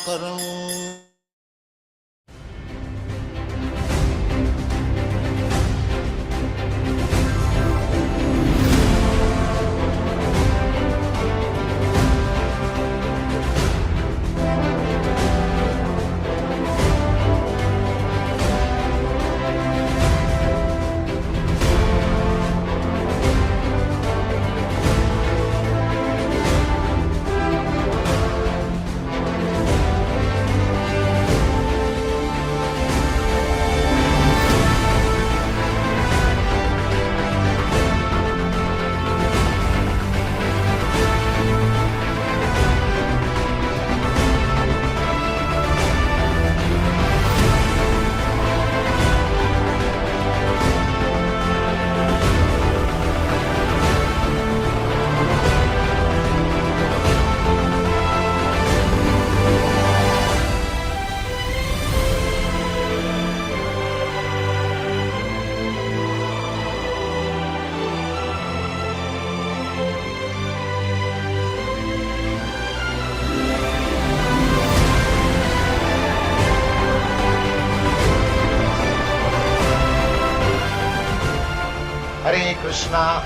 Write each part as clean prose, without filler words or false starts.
Mangalam.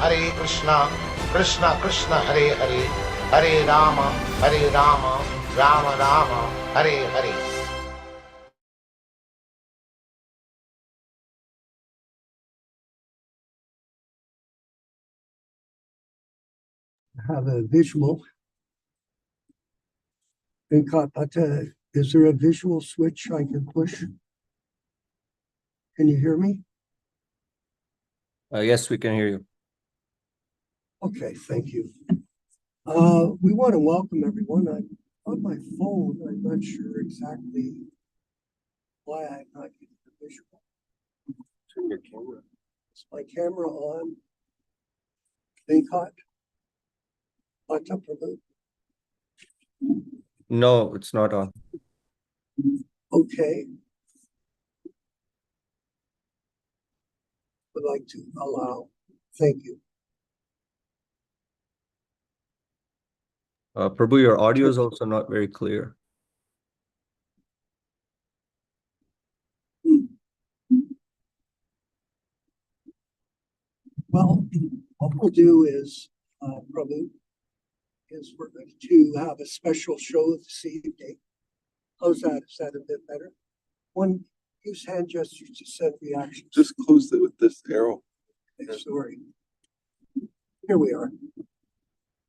Hare Krishna, Krishna Krishna, Hare Hare, Hare Rama, Rama Rama, Hare Hare. Have a visual. Is there a visual switch I can push? Can you hear me? Yes, we can hear you. Okay, thank you. We want to welcome everyone. I'm on my phone. I'm not sure exactly why I'm not getting the visual. Turn your camera. Is my camera on? Venkat? Prabhu? No, it's not on. Okay. Would like to allow. Thank you. Prabhu, your audio is also not very clear. Well, what we'll do is, Prabhu, is we're going to have a special show this evening. How's that? Is that a bit better? One, use hand gestures to send reactions. Just close it with this arrow. Okay, sorry. Here we are.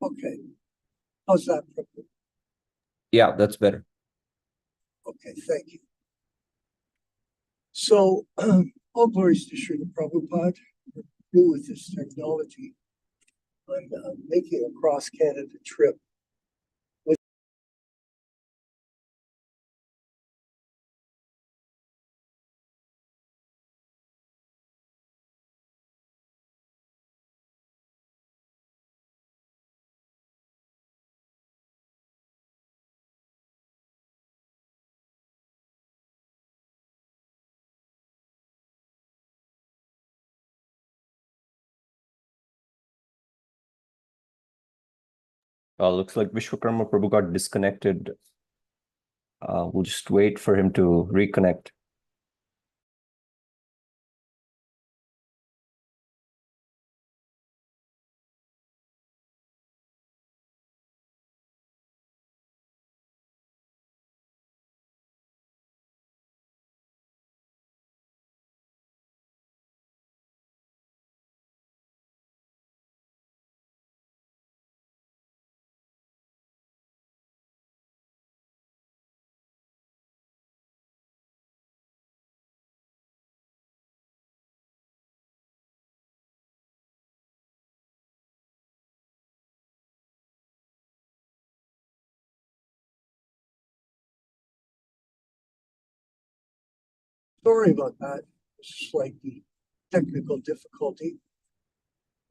Okay. How's that, Prabhu? Yeah, that's better. Okay, thank you. So, all glories to Srila Prabhupada. We're new with this technology. I'm making a cross-Canada trip. Looks like Vishwakarma Prabhu got disconnected. We'll just wait for him to reconnect. Sorry about that. Slight technical difficulty.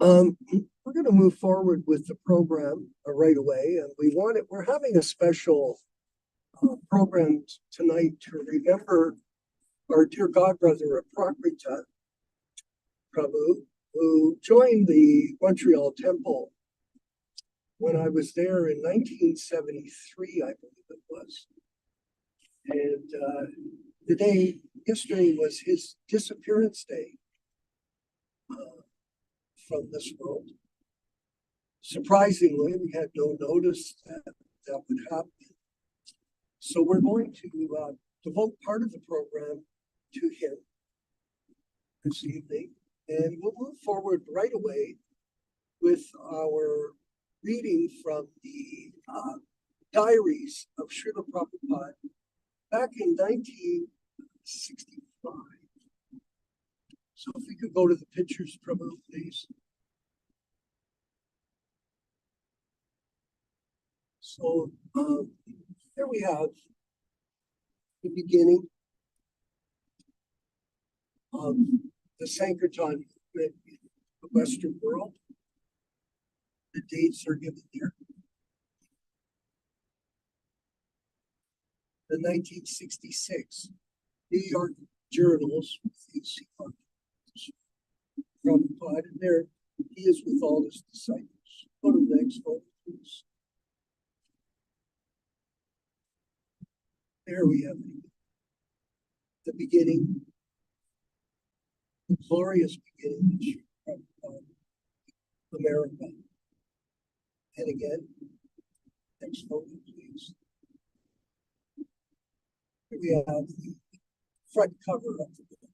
We're going to move forward with the program right away, and we're having a special program tonight to remember our dear godbrother Prakrita Prabhu, who joined the Montreal Temple when I was there in 1973, I believe it was. And yesterday was his disappearance day from this world. Surprisingly, we had no notice that would happen. So we're going to devote part of the program to him this evening, and we'll move forward right away with our reading from the diaries of Srila Prabhupada back in 1965. So if we could go to the pictures, Prabhu, please. So here we have the beginning of the Sankirtan movement in the Western world. The dates are given there. The 1966 New York journals with these Prabhupada, and there he is with all his disciples. Go to the next one, please. There we have the beginning, the glorious beginning of America. And again, next photo, please. Here we have the front cover of the book.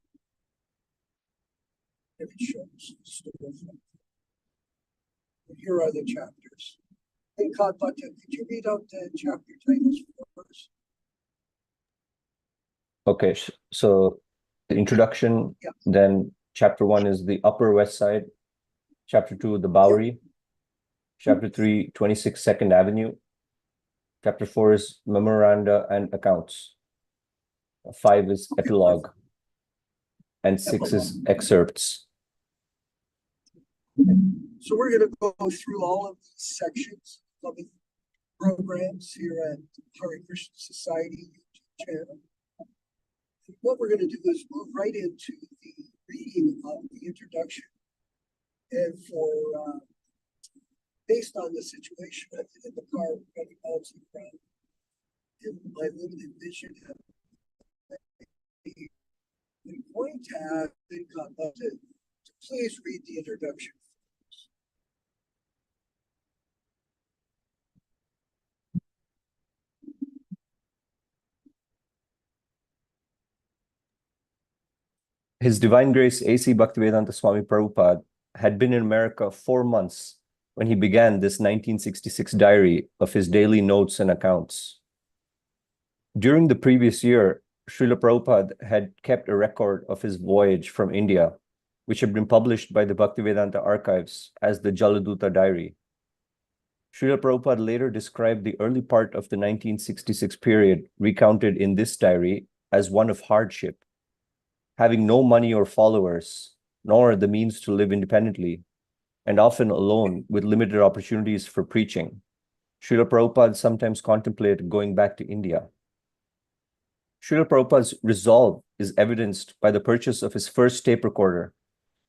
And it shows the storefront. And here are the chapters. And Kadvata, could you read out the chapter titles for us? Okay, so the introduction, Yeah. then chapter 1 is the Upper West Side, chapter 2, the Bowery, chapter 3, 26 Second Avenue, chapter 4 is Memoranda and Accounts, 5 is Epilogue, and 6 is Excerpts. So we're going to go through all of these sections of the programs here at Hare Krishna Society YouTube channel. What we're going to do is move right into the reading of the introduction. And based on the situation in the car, we're going to bounce around in my limited vision. I'm going to have to please read the introduction. His Divine Grace A.C. Bhaktivedanta Swami Prabhupāda had been in America 4 months when he began this 1966 diary of his daily notes and accounts. During the previous year, Srila Prabhupada had kept a record of his voyage from India, which had been published by the Bhaktivedanta archives as the Jaladuta diary. Srila Prabhupada later described the early part of the 1966 period recounted in this diary as one of hardship, having no money or followers, nor the means to live independently, and often alone with limited opportunities for preaching. Srila Prabhupada sometimes contemplated going back to India. Srila Prabhupada's resolve is evidenced by the purchase of his first tape recorder,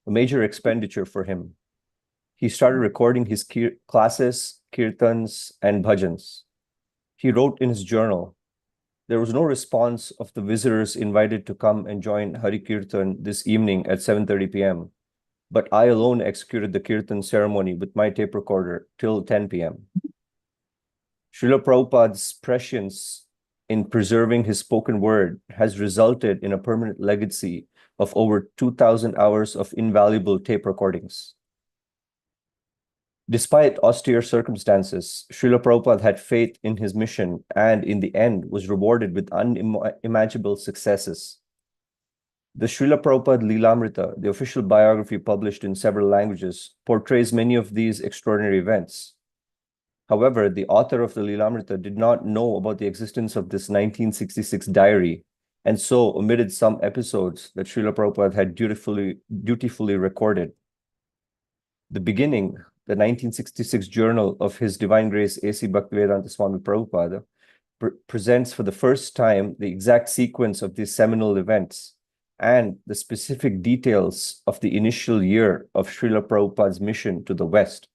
a major expenditure for him. He started recording his classes, kirtans, and bhajans. He wrote in his journal, "There was no response of the visitors invited to come and join Hari Kirtan this evening at 7:30 p.m., but I alone executed the kirtan ceremony with my tape recorder till 10 p.m. Srila Prabhupada's prescience in preserving his spoken word has resulted in a permanent legacy of over 2,000 hours of invaluable tape recordings. Despite austere circumstances, Srila Prabhupada had faith in his mission and in the end was rewarded with unimaginable successes. The Srila Prabhupada Leelamrita, the official biography published in several languages, portrays many of these extraordinary events. However, the author of the Leelamrita did not know about the existence of this 1966 diary, and so omitted some episodes that Srila Prabhupada had dutifully recorded. The beginning, the 1966 journal of His Divine Grace A.C. Bhaktivedanta Swami Prabhupāda, presents for the first time the exact sequence of these seminal events and the specific details of the initial year of Srila Prabhupada's mission to the West.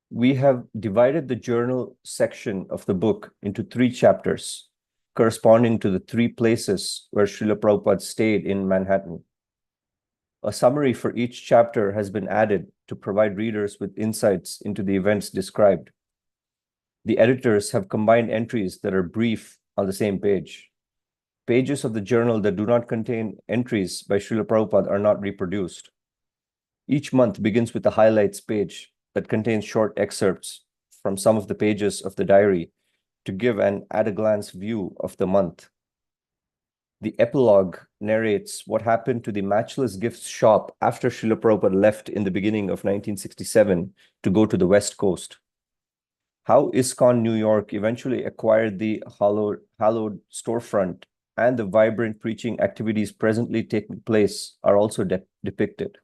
We have divided the journal section of the book into 3 chapters, corresponding to the 3 places where Srila Prabhupada stayed in Manhattan. A summary for each chapter has been added to provide readers with insights into the events described. The editors have combined entries that are brief on the same page. Pages of the journal that do not contain entries by Srila Prabhupada are not reproduced. Each month begins with a highlights page that contains short excerpts from some of the pages of the diary to give an at-a-glance view of the month. The epilogue narrates what happened to the Matchless Gifts shop after Srila Prabhupada left in the beginning of 1967 to go to the West Coast. How ISKCON New York eventually acquired the hallowed storefront and the vibrant preaching activities presently taking place are also depicted.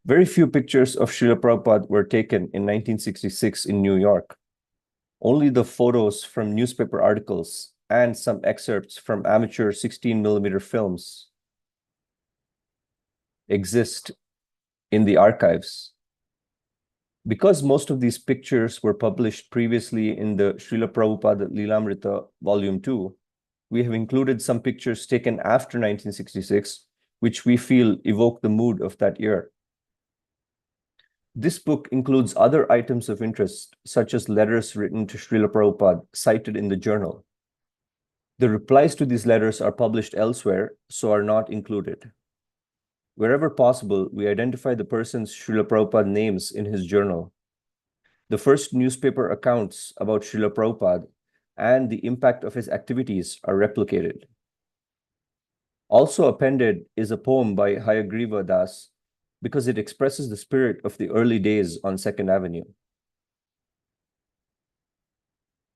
Very few pictures of Srila Prabhupada were taken in 1966 in New York. Only the photos from newspaper articles and some excerpts from amateur 16mm films exist in the archives. Because most of these pictures were published previously in the Srila Prabhupada Lilamrita Volume 2, we have included some pictures taken after 1966, which we feel evoke the mood of that year. This book includes other items of interest, such as letters written to Srila Prabhupada cited in the journal. The replies to these letters are published elsewhere, so are not included. Wherever possible, we identify the persons Srila Prabhupada names in his journal. The first newspaper accounts about Srila Prabhupada and the impact of his activities are replicated. Also appended is a poem by Hayagriva Das, because it expresses the spirit of the early days on 2nd Avenue.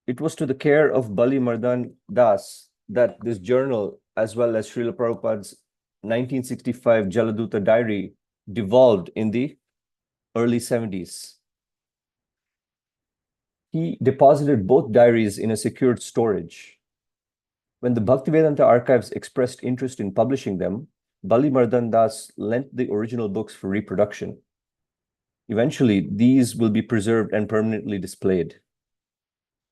It was to the care of Bali Mardan Das that this journal, as well as Srila Prabhupada's 1965 Jaladuta diary, devolved in the early 70s. He deposited both diaries in a secured storage. When the Bhaktivedanta archives expressed interest in publishing them, Bali Mardan Das lent the original books for reproduction. Eventually, these will be preserved and permanently displayed.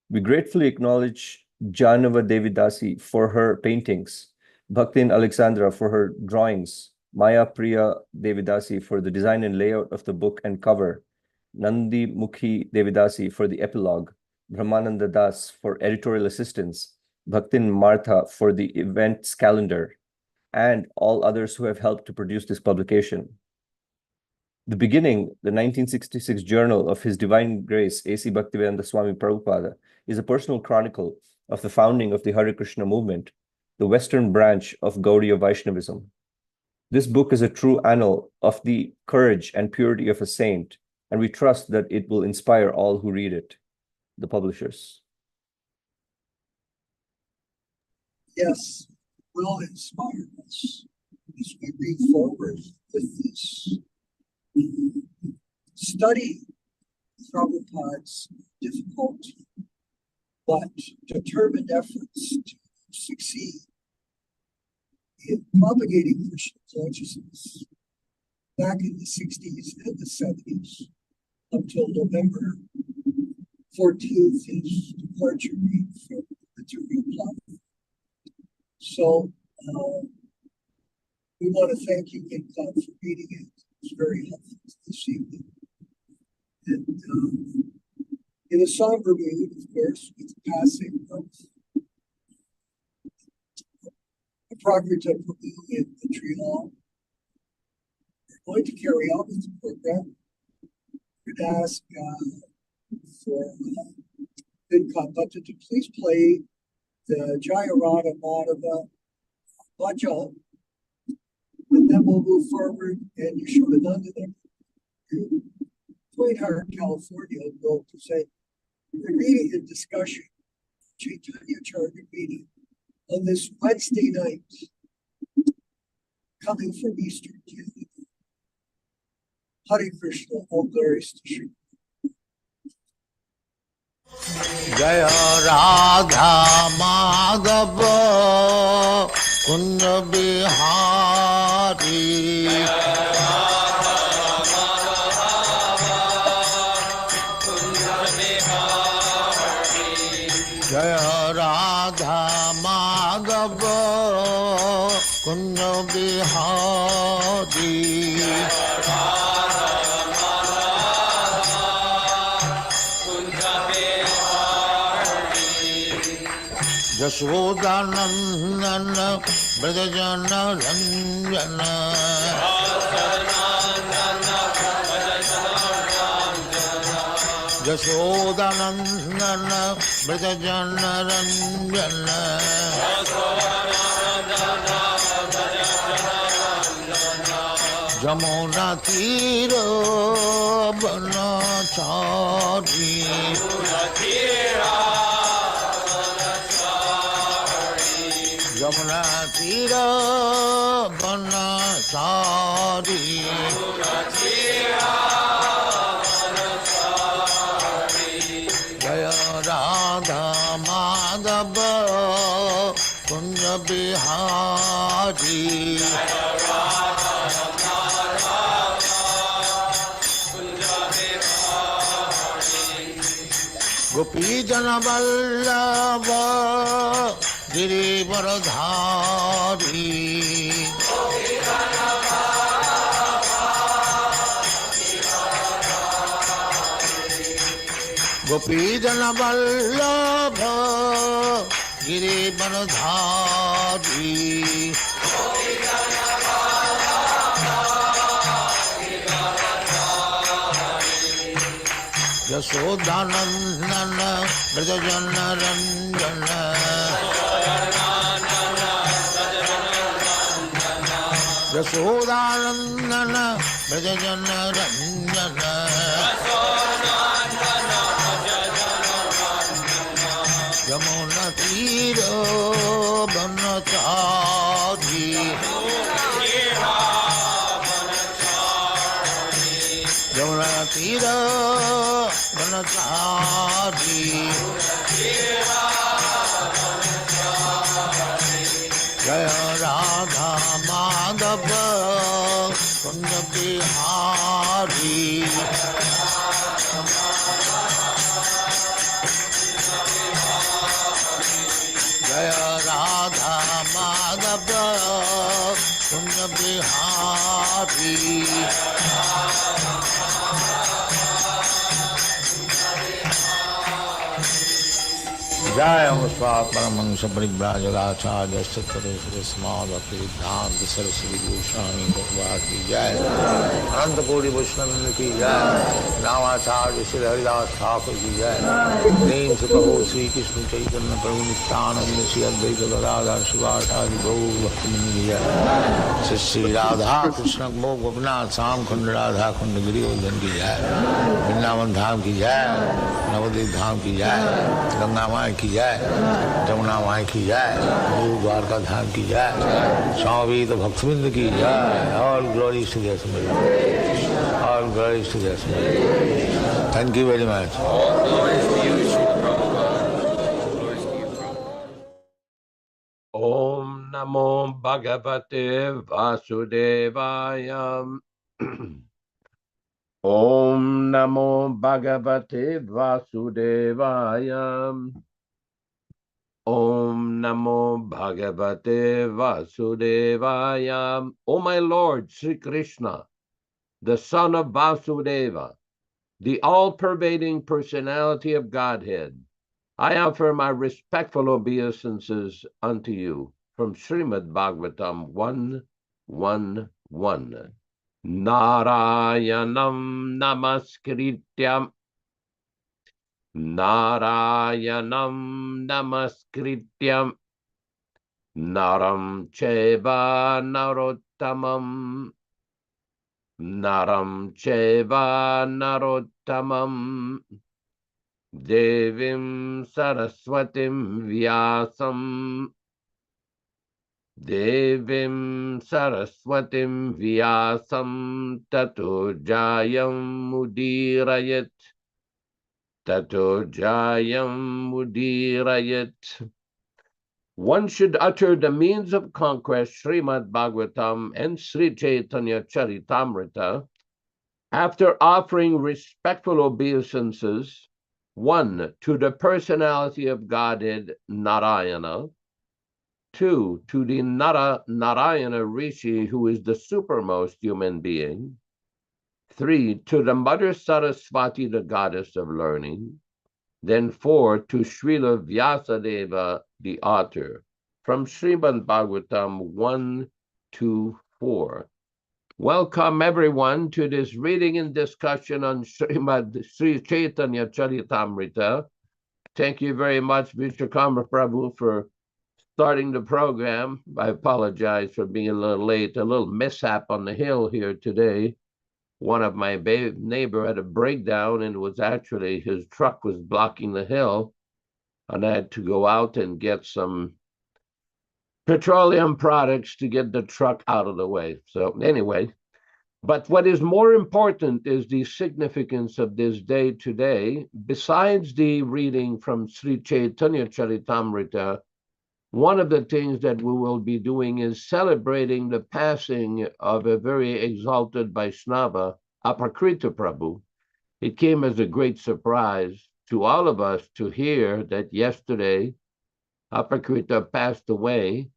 We gratefully acknowledge Janava Devidasi for her paintings, Bhaktin Alexandra for her drawings, Maya Priya Devidasi for the design and layout of the book and cover, Nandi Mukhi Devidasi for the epilogue, Brahmananda Das for editorial assistance, Bhaktin Martha for the events calendar, and all others who have helped to produce this publication. The beginning, the 1966 journal of His Divine Grace A.C. Bhaktivedanta Swami Prabhupāda, is a personal chronicle of the founding of the Hare Krishna movement, the Western branch of Gaudiya Vaishnavism. This book is a true annal of the courage and purity of a saint, and we trust that it will inspire all who read it. The publishers. Yes, will inspire us as we read forward with this study Prabhupada's difficult but determined efforts to succeed in propagating Krishna consciousness back in the 60s and the 70s until November 14th, his departure date from the material plane. So we want to thank you, Incon, for reading it. It's very helpful this evening. And in a somber mood, of course, with the passing of Prakrita Prabhu in Montreal, we're going to carry on with the program. We're going to ask for Incon Bhatta to please play the Jaya Radha Madhava Bhajan, and then we'll move forward, and Yaśodā-nandana in Point Heart, California, will present the reading and discussion of Caitanya-caritāmṛta reading on this Wednesday night, coming from Eastern Canada. Hare Krishna, all glories to Shri. Jaya Radha Madhava Kunja Bihari Jaya Radha Madhava Kunja Bihari Yaśodā-nandana Brajajana Ranjana Yaśodā-nandana Brajajana Ranjana Jamuna Tira Banachari Jamuna Tira Banachari Jaya Radha Madhava Kunja Bihari Gopi Jana Vallabha Girivaradhari Gopi Jana Vallabha Girivaradhari Yaśodā-nandana Brajajana Ranjana Yaśodā-nandana Brajajana Ranjana Jamuna Tira Banachari Jamuna Tira Banachari Jaya Radha Madhava Kunja Bihari Jaya Radha Madhava Kunja Bihari Jaya Musva Paramahansa Parivrajagācārya Sattvaresvara Samāda Bhaktivedanta Saraswati Goswami Prabhupada ki Jai Ananta Koti Vaishnava ki Jai Nāmācārya Sri Haridas Thakur ki Jai Name se Prabhu Sri Krishna Caitanya Prabhu Nityānanda Sri Advaita Gadadhar Śrīvāsādi Gaur Bhaktivinoda ki Jai Sri Radha Krishna Mo Gopinath Sam Khanda Radha Khanda Girivardhan ki Jai Vrindavan Dham ki Jai Navadvip Dham ki Jai Ganga Mai की जाए जमुना माई की जाए गुरु द्वारका धाम की जाए स्वामी तो भक्तविंद की जाए और ग्लोरीज टू देयर समझ और ग्लोरीज टू देयर समझ thank you very much Om Namo Bhagavate Vasudevaya Om Namo Bhagavate Vasudevaya Om Namo Bhagavate Vasudevaya. O my Lord, Sri Krishna, the son of Vasudeva, the all-pervading personality of Godhead, I offer my respectful obeisances unto you from Srimad Bhagavatam 1:1:1. Narayanam namaskrityam Narayanam namaskrityam Naram cheva narottamam Naram cheva narottamam Devim Saraswatim Vyasam Devim Saraswatim Vyasam Tato Jayam Mudirayat Tato Jayam Mudirayat. One should utter the means of conquest, Srimad Bhagavatam and Sri Caitanya-caritāmṛta, after offering respectful obeisances 1, to the personality of Godhead, Narayana. 2, to the Narayana Rishi, who is the supermost human being. 3, to the Mother Saraswati, the goddess of learning. Then 4, to Srila Vyasadeva, the author, from Srimad Bhagavatam 1 to 4. Welcome everyone to this reading and discussion on Sri Caitanya-caritāmṛta. Thank you very much, Mr. Prabhu, for starting the program. I apologize for being a little late, a little mishap on the hill here today. One of my neighbor had a breakdown, and it was actually his truck was blocking the hill, and I had to go out and get some petroleum products to get the truck out of the way. So anyway, but what is more important is the significance of this day today. Besides the reading from Sri Caitanya-caritāmṛta, one of the things that we will be doing is celebrating the passing of a very exalted Vaishnava, Apakrita Prabhu. It came as a great surprise to all of us to hear that yesterday Apakrita passed away.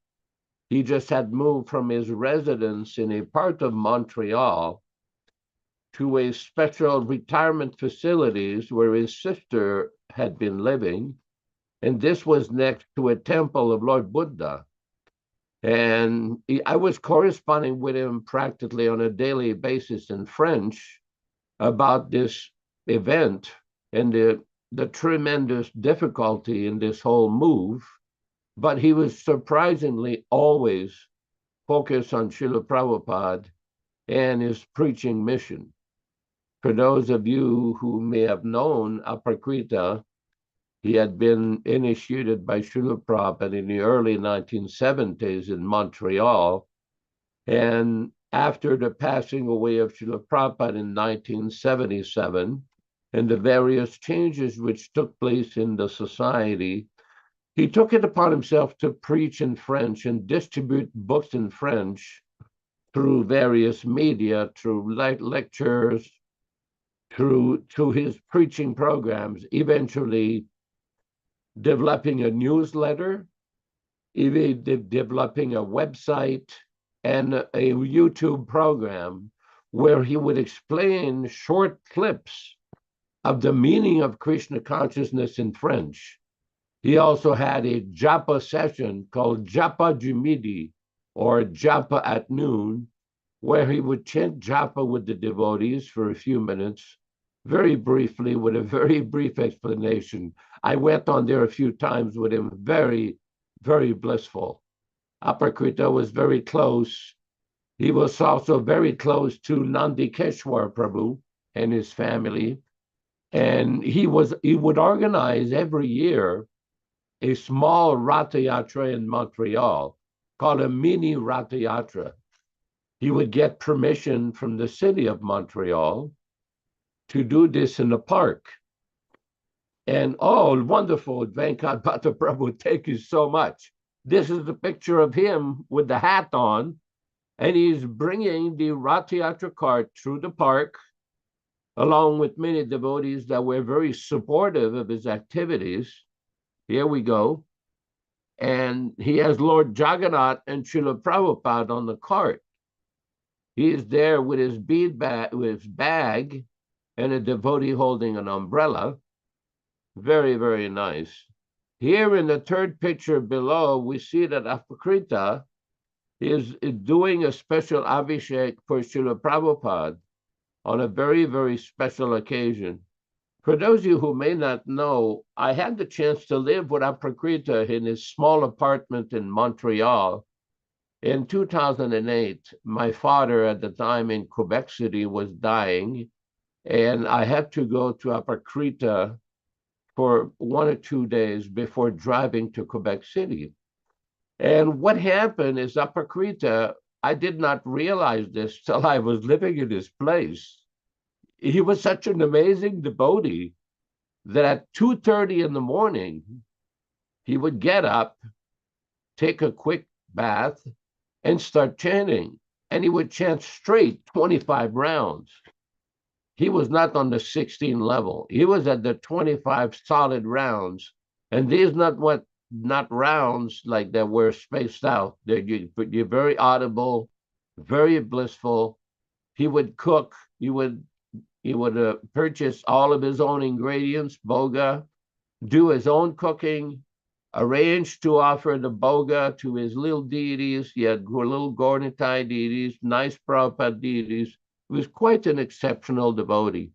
He just had moved from his residence in a part of Montreal to a special retirement facilities where his sister had been living. And this was next to a temple of Lord Buddha. And I was corresponding with him practically on a daily basis in French about this event and the tremendous difficulty in this whole move. But he was surprisingly always focused on Srila Prabhupada and his preaching mission. For those of you who may have known Apakrita, he had been initiated by Srila Prabhupada in the early 1970s in Montreal. And after the passing away of Srila Prabhupada in 1977, and the various changes which took place in the society, he took it upon himself to preach in French and distribute books in French through various media, through lectures, through his preaching programs, eventually developing a newsletter, even developing a website and a YouTube program where he would explain short clips of the meaning of Krishna consciousness in French. He also had a japa session called Japa du Midi, or Japa at noon, where he would chant japa with the devotees for a few minutes, very briefly, with a very brief explanation. I went on there a few times with him, very, very blissful. Apakrita was very close. He was also very close to Nandikeshwar Prabhu and his family. And he would organize every year a small Ratha Yatra in Montreal called a mini Ratha Yatra. He would get permission from the city of Montreal to do this in the park. And oh, wonderful, Venkat Bhatta Prabhu, thank you so much. This is the picture of him with the hat on, and he's bringing the Ratha Yatra cart through the park, along with many devotees that were very supportive of his activities. Here we go. And he has Lord Jagannath and Srila Prabhupada on the cart. He is there with his bag, and a devotee holding an umbrella. Very, very nice. Here in the third picture below, we see that Apakrita is doing a special abhishek for Srila Prabhupada on a very, very special occasion. For those of you who may not know, I had the chance to live with Apakrita in his small apartment in Montreal. In 2008, my father at the time in Quebec City was dying, and I had to go to Apakrita for 1 or 2 days before driving to Quebec City. And what happened is Apakrita, I did not realize this till I was living in his place. He was such an amazing devotee that at 2:30 in the morning, he would get up, take a quick bath, and start chanting. And he would chant straight 25 rounds. he was not on the 16 level. He was at the 25 solid rounds. And these not rounds like that were spaced out. You're very audible, very blissful. He would cook. He would purchase all of his own ingredients, boga, do his own cooking, arrange to offer the boga to his little deities. He had little Gaura-Nitāya deities, nice Prabhupada deities. He was quite an exceptional devotee.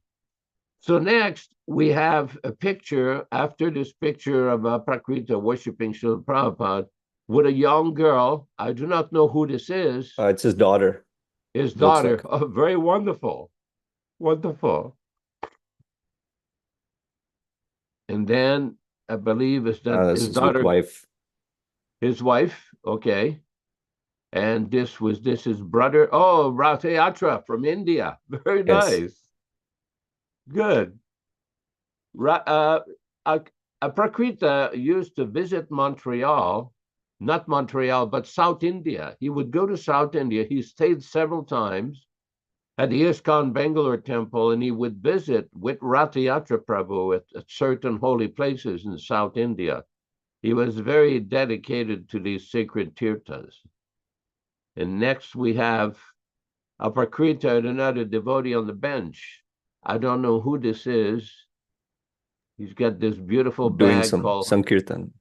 So next, we have a picture, after this picture of Prakrita worshiping Srila Prabhupada, with a young girl. I do not know who this is. It's his daughter. His Looks daughter. like. Oh, very wonderful. Wonderful. And then I believe is that That's his his daughter, wife. his wife, okay. And this his brother. Oh, Nityānanda from India. Very Yes. nice. Good. Prakrita used to visit Montreal, not Montreal, but South India. He would go to South India. He stayed several times at the ISKCON Bangalore temple, and he would visit with Nityānanda Prabhu at certain holy places in South India. He was very dedicated to these sacred tirthas. And next we have Prakrita and another devotee on the bench. I don't know who this is. He's got this beautiful Doing bag called, Sankirtan.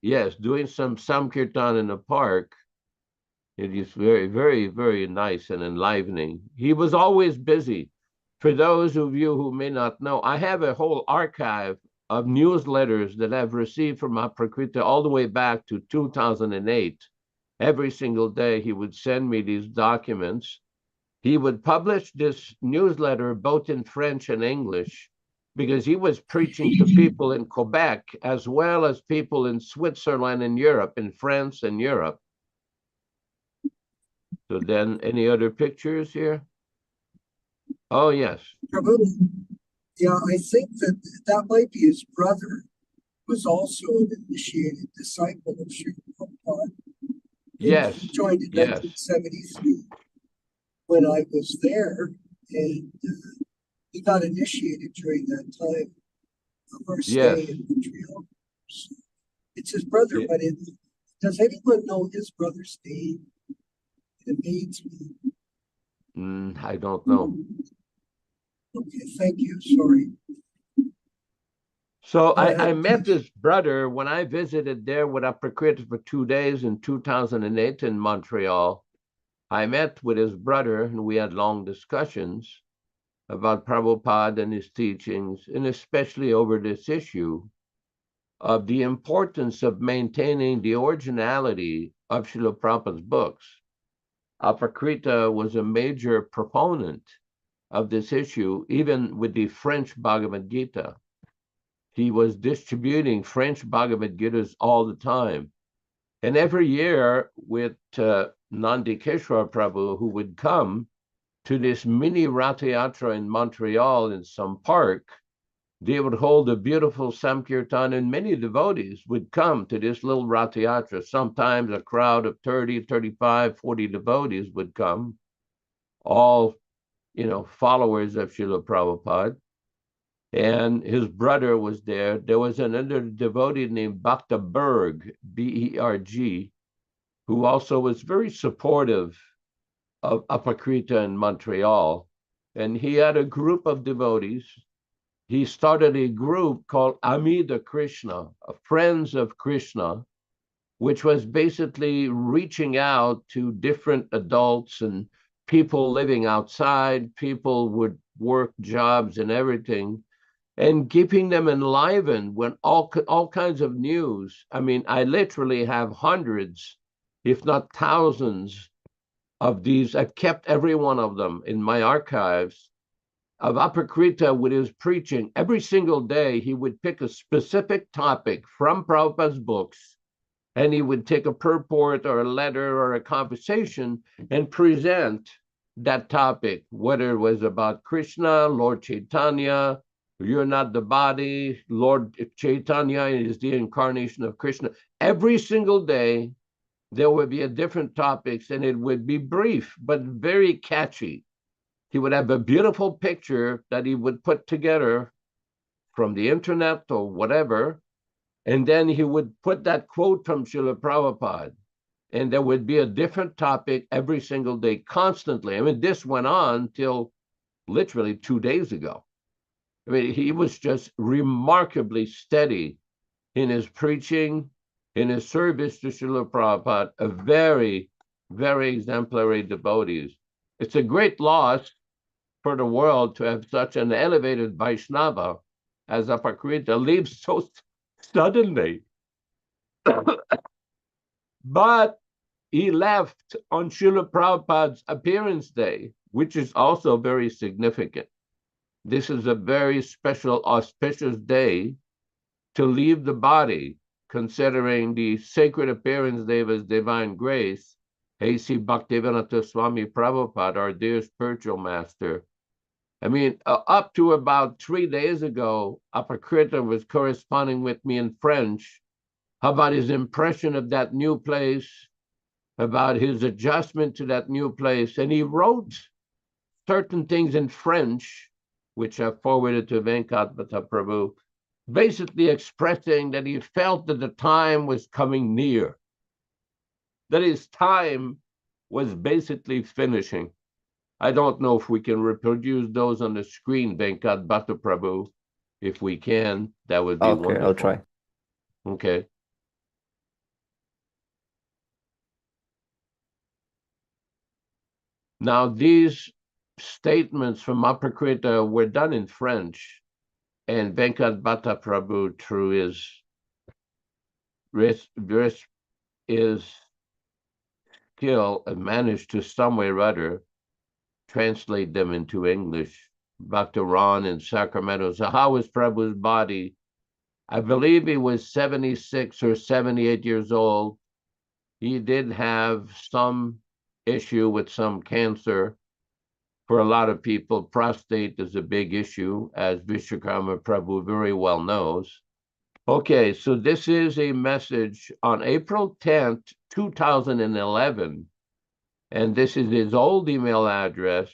yes, doing some Samkirtan in the park. It is very, very, very nice and enlivening. He was always busy. For those of you who may not know, I have a whole archive of newsletters that I've received from Prakrita all the way back to 2008. Every single day he would send me these documents. He would publish this newsletter both in French and English, because he was preaching to people in Quebec as well as people in Switzerland and Europe, in France and Europe. So then, any other pictures here? Oh, yes. Prabhu, yeah, I think that might be his brother, who's also an initiated disciple of Srila Prabhupada. Yes. He joined in Yes. 1973 when I was there, and he got initiated during that time of our stay Yes. in Montreal. So it's his brother, Yeah. but does anyone know his brother's name? It amazes me. I don't know. Okay, thank you. Sorry. So Go I ahead, met please. this brother when I visited there with Prakrita for 2 days in 2008 in Montreal. I met with his brother and we had long discussions about Prabhupada and his teachings, and especially over this issue of the importance of maintaining the originality of Srila Prabhupada's books. Prakrita was a major proponent of this issue, even with the French Bhagavad Gita. He was distributing French Bhagavad Gitas all the time. And every year with Nandikeshwar Prabhu, who would come to this mini Ratha Yatra in Montreal in some park, they would hold a beautiful Samkirtan, and many devotees would come to this little Ratha Yatra. Sometimes a crowd of 30, 35, 40 devotees would come, all, followers of Srila Prabhupada. And his brother was there. There was another devotee named Bhakta Berg, B-E-R-G, who also was very supportive of Prakrita in Montreal. And he had a group of devotees. He started a group called Amida Krishna, Friends of Krishna, which was basically reaching out to different adults and people living outside, people with work jobs and everything, and keeping them enlivened when all kinds of news. I mean, I literally have hundreds, if not thousands, of these. I've kept every one of them in my archives of Prakrita with his preaching. Every single day, he would pick a specific topic from Prabhupada's books, and he would take a purport or a letter or a conversation and present that topic, whether it was about Krishna, Lord Chaitanya, you're not the body, Lord Chaitanya is the incarnation of Krishna. Every single day, there would be a different topics, and it would be brief, but very catchy. he would have a beautiful picture that he would put together from the internet or whatever, and then he would put that quote from Srila Prabhupada, and there would be a different topic every single day, constantly. I mean, this went on till literally 2 days ago. I mean, he was just remarkably steady in his preaching, in his service to Srila Prabhupada, a very, very exemplary devotee. It's a great loss for the world to have such an elevated Vaishnava as Apakrita leave so suddenly. But he left on Srila Prabhupada's appearance day, which is also very significant. This is a very special, auspicious day to leave the body, considering the sacred appearance day of His Divine Grace, A.C. Bhaktivedanta Swami Prabhupāda, our dear spiritual master. I mean, up to about 3 days ago, Apakrita was corresponding with me in French about his impression of that new place, about his adjustment to that new place. And he wrote certain things in French, which I forwarded to Venkatapati Prabhu, basically expressing that he felt that the time was coming near, that his time was basically finishing. I don't know if we can reproduce those on the screen, Venkatapati Prabhu. If we can, that would be wonderful. Okay, I'll try. Okay. Now, these statements from Apakrita were done in French, and Venkatapati Prabhu, through his skill, managed to some way or other translate them into English. Dr. Ron in Sacramento. So how was Prabhu's body? I believe he was 76 or 78 years old. He did have some issue with some cancer. For a lot of people, prostate is a big issue, as Vishwakarma Prabhu very well knows. Okay, so this is a message on April 10th, 2011, and this is his old email address.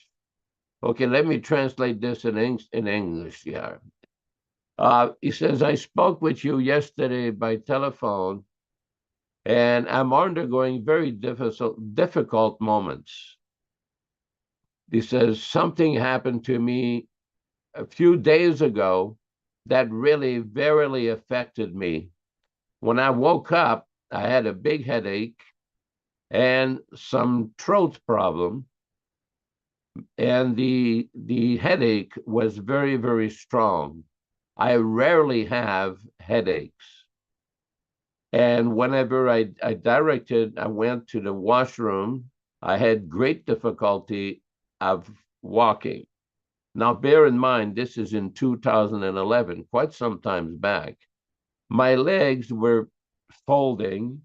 Okay, let me translate this in English here. He says, I spoke with you yesterday by telephone, and I'm undergoing very difficult moments. He says, something happened to me a few days ago that really, verily affected me. When I woke up, I had a big headache and some throat problem. And the headache was very, very strong. I rarely have headaches. And whenever I went to the washroom, I had great difficulty of walking. Now, bear in mind, this is in 2011, quite some time back. My legs were folding,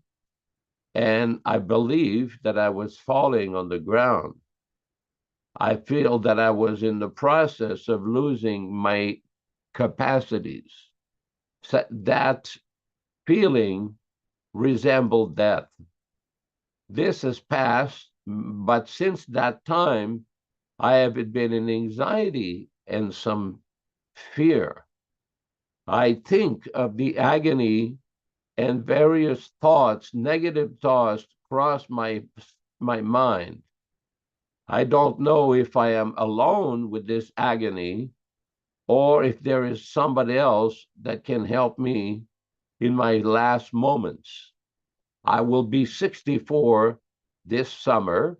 and I believe that I was falling on the ground. I feel that I was in the process of losing my capacities. So that feeling resembled death. This has passed, but since that time, I have been in anxiety and some fear. I think of the agony, and various thoughts, negative thoughts, cross my mind. I don't know if I am alone with this agony or if there is somebody else that can help me in my last moments. I will be 64 this summer.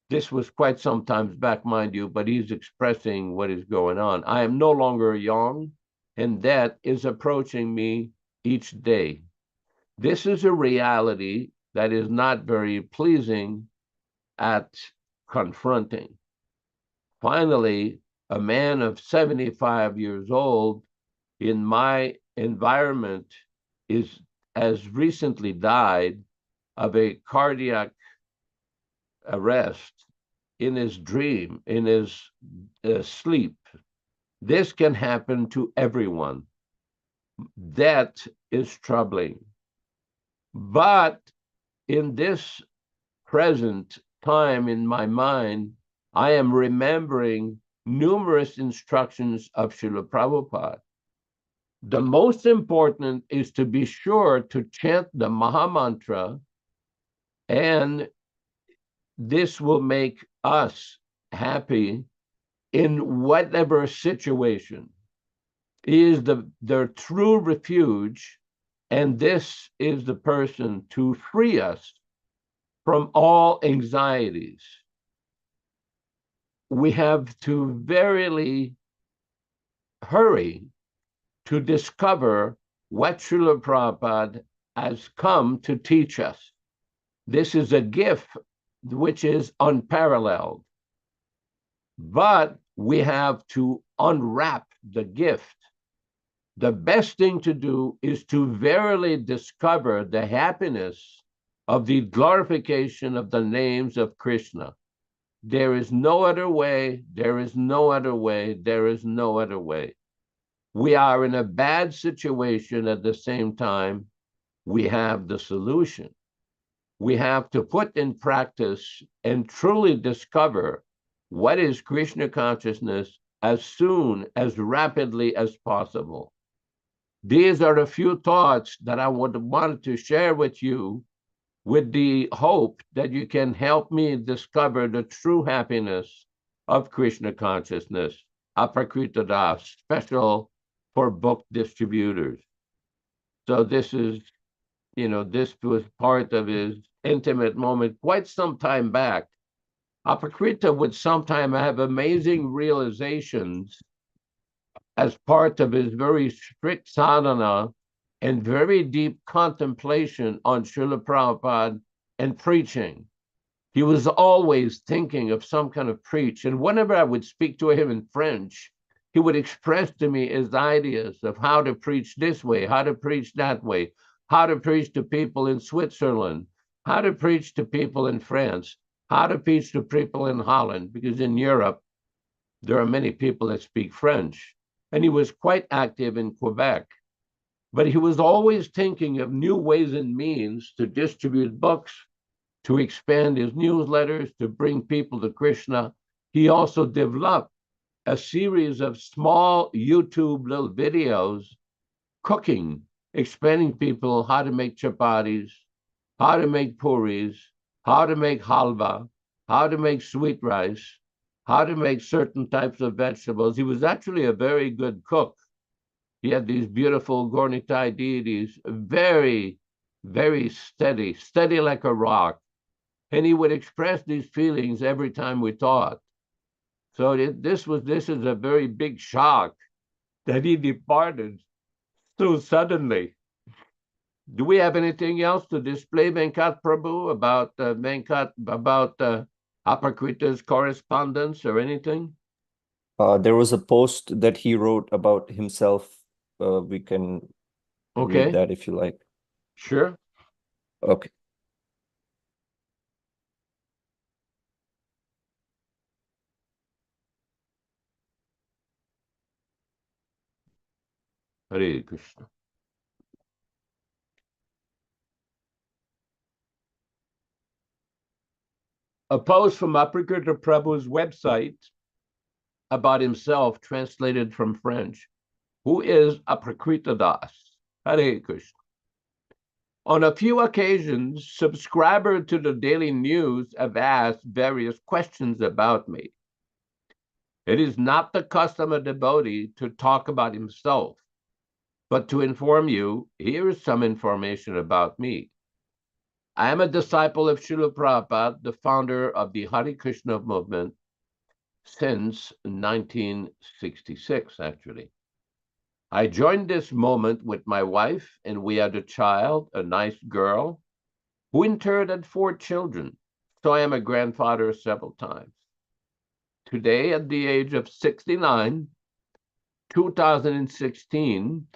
This was quite some time back, mind you, but he's expressing what is going on. I am no longer young, and death is approaching me each day. This is a reality that is not very pleasing at confronting. Finally, a man of 75 years old in my environment has recently died of a cardiac arrest in his dream, in his sleep. This can happen to everyone. Death is troubling. But in this present time in my mind, I am remembering numerous instructions of Srila Prabhupada. The most important is to be sure to chant the Maha Mantra, and this will make us happy in whatever situation. He is their true refuge, and this is the person to free us from all anxieties. We have to verily hurry to discover what Srila Prabhupada has come to teach us. This is a gift which is unparalleled. But we have to unwrap the gift. The best thing to do is to verily discover the happiness of the glorification of the names of Krishna. There is no other way, there is no other way, there is no other way. We are in a bad situation. At the same time, we have the solution. We have to put in practice and truly discover what is Krishna consciousness as soon, as rapidly as possible. These are a few thoughts that I wanted to share with you, with the hope that you can help me discover the true happiness of Krishna consciousness. Aprakrita Das, special for book distributors. So this is, this was part of his intimate moment quite some time back. Aprakrita would sometimes have amazing realizations as part of his very strict sadhana and very deep contemplation on Srila Prabhupada and preaching. He was always thinking of some kind of preach. And whenever I would speak to him in French, he would express to me his ideas of how to preach this way, how to preach that way, how to preach to people in Switzerland, how to preach to people in France, how to preach to people in Holland, because in Europe, there are many people that speak French. And he was quite active in Quebec. But he was always thinking of new ways and means to distribute books, to expand his newsletters, to bring people to Krishna. He also developed a series of small YouTube little videos, cooking, explaining people how to make chapatis, how to make puris, how to make halva, how to make sweet rice, how to make certain types of vegetables. He was actually a very good cook. He had these beautiful Gornitai deities, very, very steady like a rock. And he would express these feelings every time we taught. So this is a very big shock that he departed so suddenly. Do we have anything else to display, Venkat Prabhu, about Aprakrita's correspondence or anything? There was a post that he wrote about himself. We can read that if you like. Sure. Okay. Hare Krishna. A post from Aprakrita Prabhu's website about himself, translated from French. Who is Aprakrita Das? Hare Krishna. On a few occasions, subscribers to the daily news have asked various questions about me. It is not the custom of devotee to talk about himself, but to inform you, here is some information about me. I am a disciple of Srila Prabhupada, the founder of the Hare Krishna movement since 1966, actually. I joined this movement with my wife, and we had a child, a nice girl, who in turn had 4 children. So I am a grandfather several times. Today, at the age of 69, 2016,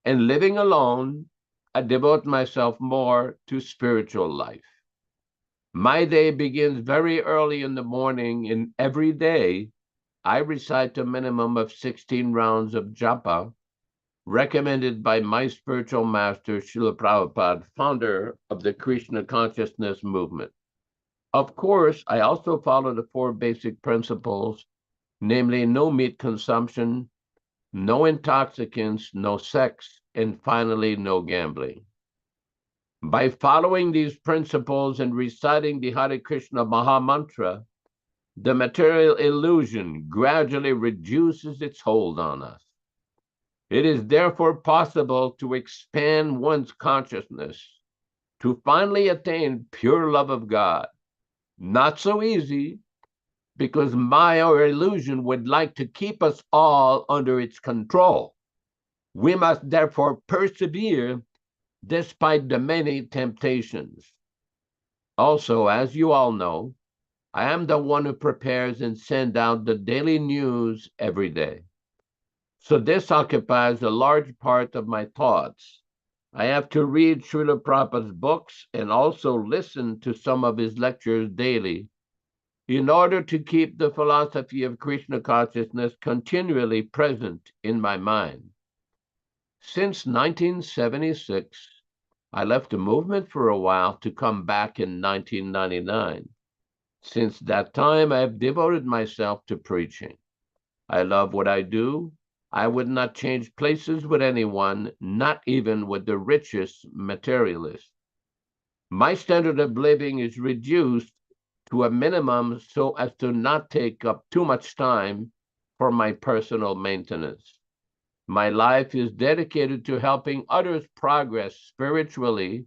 and living alone, I devote myself more to spiritual life. My day begins very early in the morning, and every day I recite a minimum of 16 rounds of japa, recommended by my spiritual master, Srila Prabhupada, founder of the Krishna Consciousness movement. Of course, I also follow the 4 basic principles, namely no meat consumption, no intoxicants, no sex, and finally, no gambling. By following these principles and reciting the Hare Krishna Maha Mantra, the material illusion gradually reduces its hold on us. It is therefore possible to expand one's consciousness to finally attain pure love of God. Not so easy, because Maya or illusion would like to keep us all under its control. We must therefore persevere despite the many temptations. Also, as you all know, I am the one who prepares and sends out the daily news every day. So this occupies a large part of my thoughts. I have to read Srila Prabhupada's books and also listen to some of his lectures daily in order to keep the philosophy of Krishna consciousness continually present in my mind. Since 1976, I left the movement for a while to come back in 1999. Since that time, I have devoted myself to preaching. I love what I do. I would not change places with anyone, not even with the richest materialist. My standard of living is reduced to a minimum so as to not take up too much time for my personal maintenance. My life is dedicated to helping others progress spiritually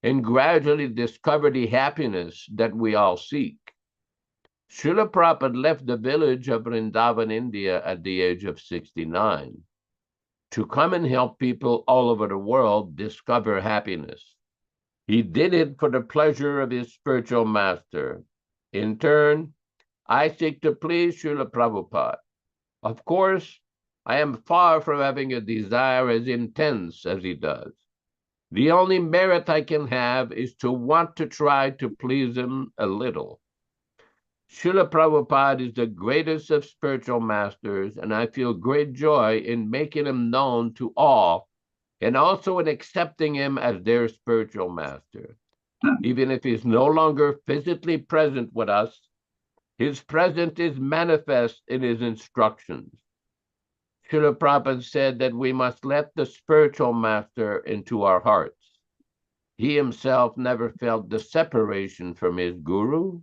and gradually discover the happiness that we all seek. Srila Prabhupada left the village of Vrindavan, India at the age of 69 to come and help people all over the world discover happiness. He did it for the pleasure of his spiritual master. In turn, I seek to please Srila Prabhupada. Of course, I am far from having a desire as intense as he does. The only merit I can have is to want to try to please him a little. Srila Prabhupada is the greatest of spiritual masters, and I feel great joy in making him known to all, and also in accepting him as their spiritual master. Even if he's no longer physically present with us, his presence is manifest in his instructions. Srila Prabhupada said that we must let the spiritual master into our hearts. He himself never felt the separation from his guru,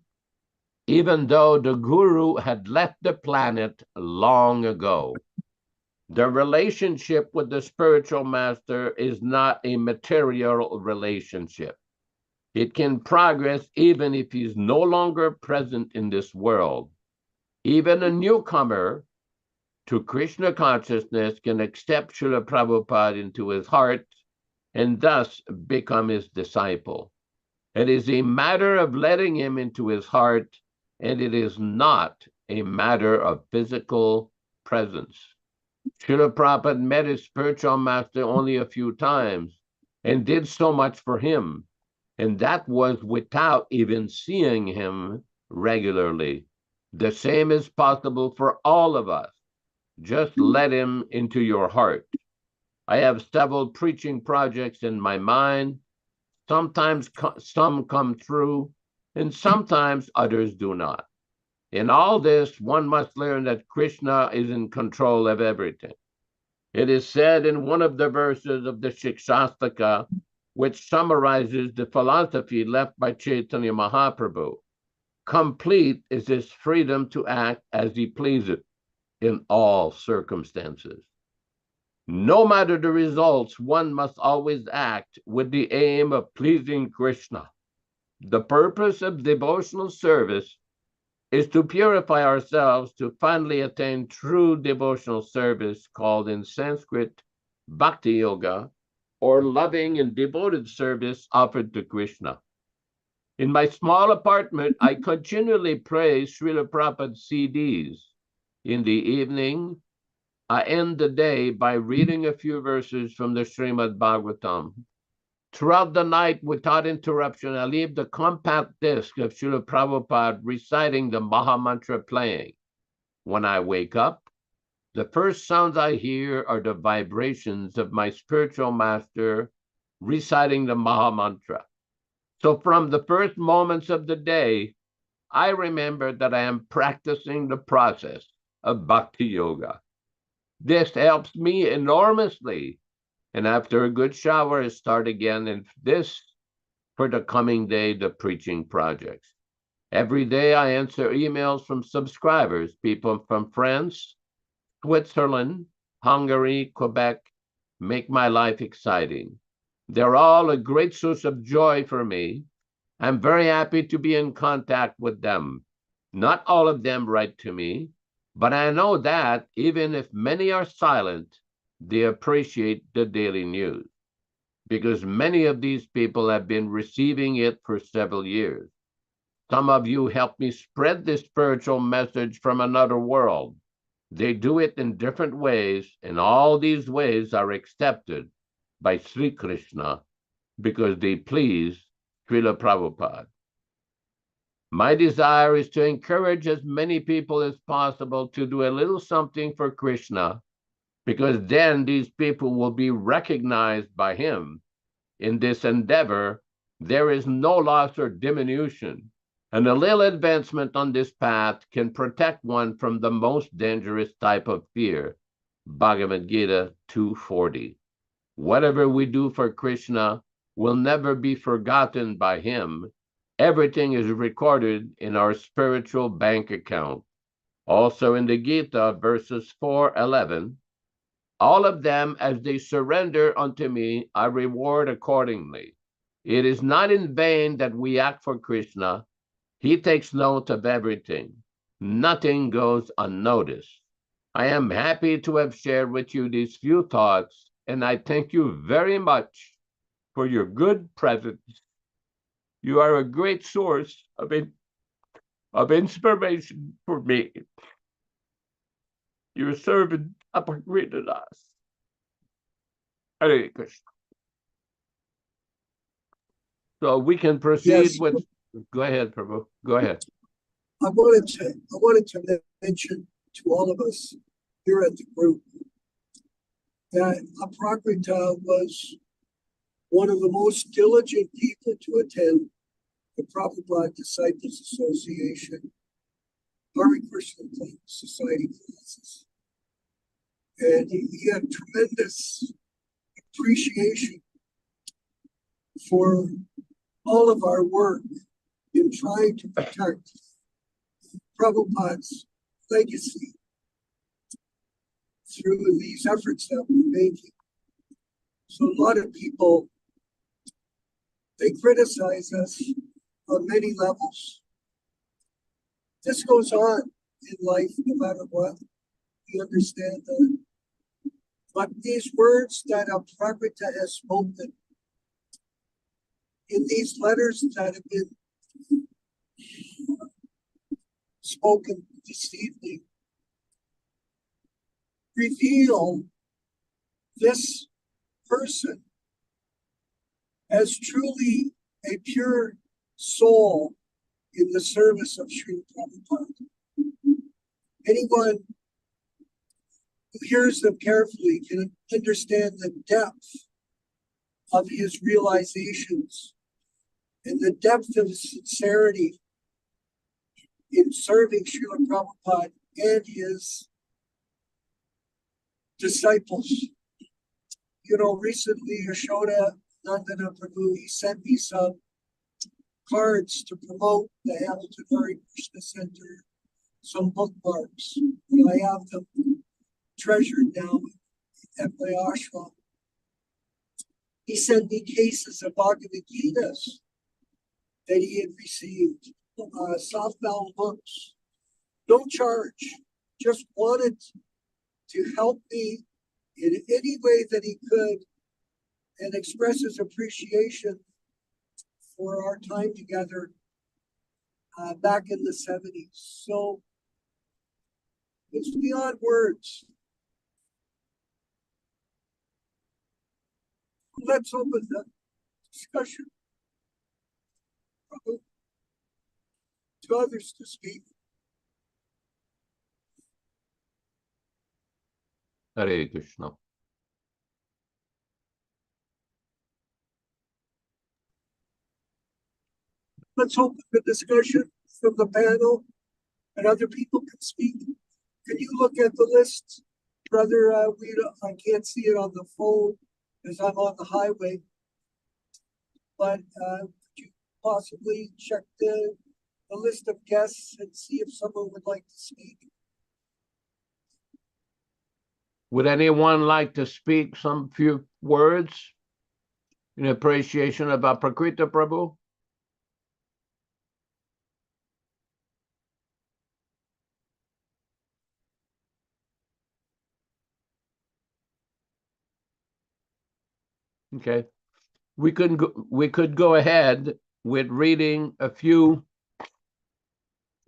even though the guru had left the planet long ago. The relationship with the spiritual master is not a material relationship. It can progress even if he's no longer present in this world. Even a newcomer to Krishna consciousness can accept Srila Prabhupada into his heart and thus become his disciple. It is a matter of letting him into his heart, and it is not a matter of physical presence. Srila Prabhupada met his spiritual master only a few times and did so much for him, and that was without even seeing him regularly. The same is possible for all of us. Just let him into your heart. I have several preaching projects in my mind. Sometimes some come true, and sometimes others do not. In all this, one must learn that Krishna is in control of everything. It is said in one of the verses of the Shikshastaka, which summarizes the philosophy left by Chaitanya Mahaprabhu, complete is his freedom to act as he pleases in all circumstances. No matter the results, one must always act with the aim of pleasing Krishna. The purpose of devotional service is to purify ourselves to finally attain true devotional service, called in Sanskrit Bhakti Yoga, or loving and devoted service offered to Krishna. In my small apartment, I continually play Srila Prabhupada's CDs. In the evening, I end the day by reading a few verses from the Srimad Bhagavatam. Throughout the night, without interruption, I leave the compact disc of Srila Prabhupada reciting the Maha Mantra playing. When I wake up, the first sounds I hear are the vibrations of my spiritual master reciting the Maha Mantra. So from the first moments of the day, I remember that I am practicing the process of bhakti yoga. This helps me enormously. And after a good shower, I start again in this for the coming day, the preaching projects. Every day I answer emails from subscribers, people from France, Switzerland, Hungary, Quebec, make my life exciting. They're all a great source of joy for me. I'm very happy to be in contact with them. Not all of them write to me, but I know that even if many are silent, they appreciate the daily news, because many of these people have been receiving it for several years. Some of you helped me spread this spiritual message from another world. They do it in different ways, and all these ways are accepted by Sri Krishna because they please Srila Prabhupada. My desire is to encourage as many people as possible to do a little something for Krishna, because then these people will be recognized by him. In this endeavor, there is no loss or diminution, and a little advancement on this path can protect one from the most dangerous type of fear. Bhagavad Gita 2:40. Whatever we do for Krishna will never be forgotten by him. Everything is recorded in our spiritual bank account. Also in the Gita, verses 4:11, all of them, as they surrender unto me, I reward accordingly. It is not in vain that we act for Krishna. He takes note of everything. Nothing goes unnoticed. I am happy to have shared with you these few thoughts, and I thank you very much for your good presence. You are a great source of inspiration for me. Your servant, Bhaktivedanta Dāsa. Hare Krishna. So we can proceed Yes. with. Go ahead, Prabhu. Go ahead. I wanted to mention to all of us here at the group that Aprakritā was one of the most diligent people to attend the Prabhupada Disciples Association, Hare Krishna Society classes. And he had tremendous appreciation for all of our work in trying to protect Prabhupada's legacy through these efforts that we're making. So a lot of people, they criticize us on many levels. This goes on in life no matter what. We understand that. But these words that Aprakritā has spoken, in these letters that have been spoken this evening, reveal this person as truly a pure soul in the service of Sri Prabhupada. Anyone who hears them carefully can understand the depth of his realizations and the depth of his sincerity in serving Srila Prabhupada and his disciples. You know, recently Yaśodā-nandana Prabhu, he sent me some cards to promote the Hamilton Hare Krishna Center, some bookmarks, and I have them treasured now at my ashram. He sent me cases of Bhagavad Gitas that he had received, softbound books, no charge, just wanted to help me in any way that he could and express his appreciation for our time together back in the 70s. So it's beyond words. Let's open the discussion to others to speak. Hare Krishna. let's open the discussion from the panel and other people can speak. Can you look at the list, Brother Rita? I can't see it on the phone as I'm on the highway. But could you possibly check the list of guests and see if someone would like to speak? Would anyone like to speak some few words in appreciation of our Prakrita Prabhu? Okay, we could go ahead with reading a few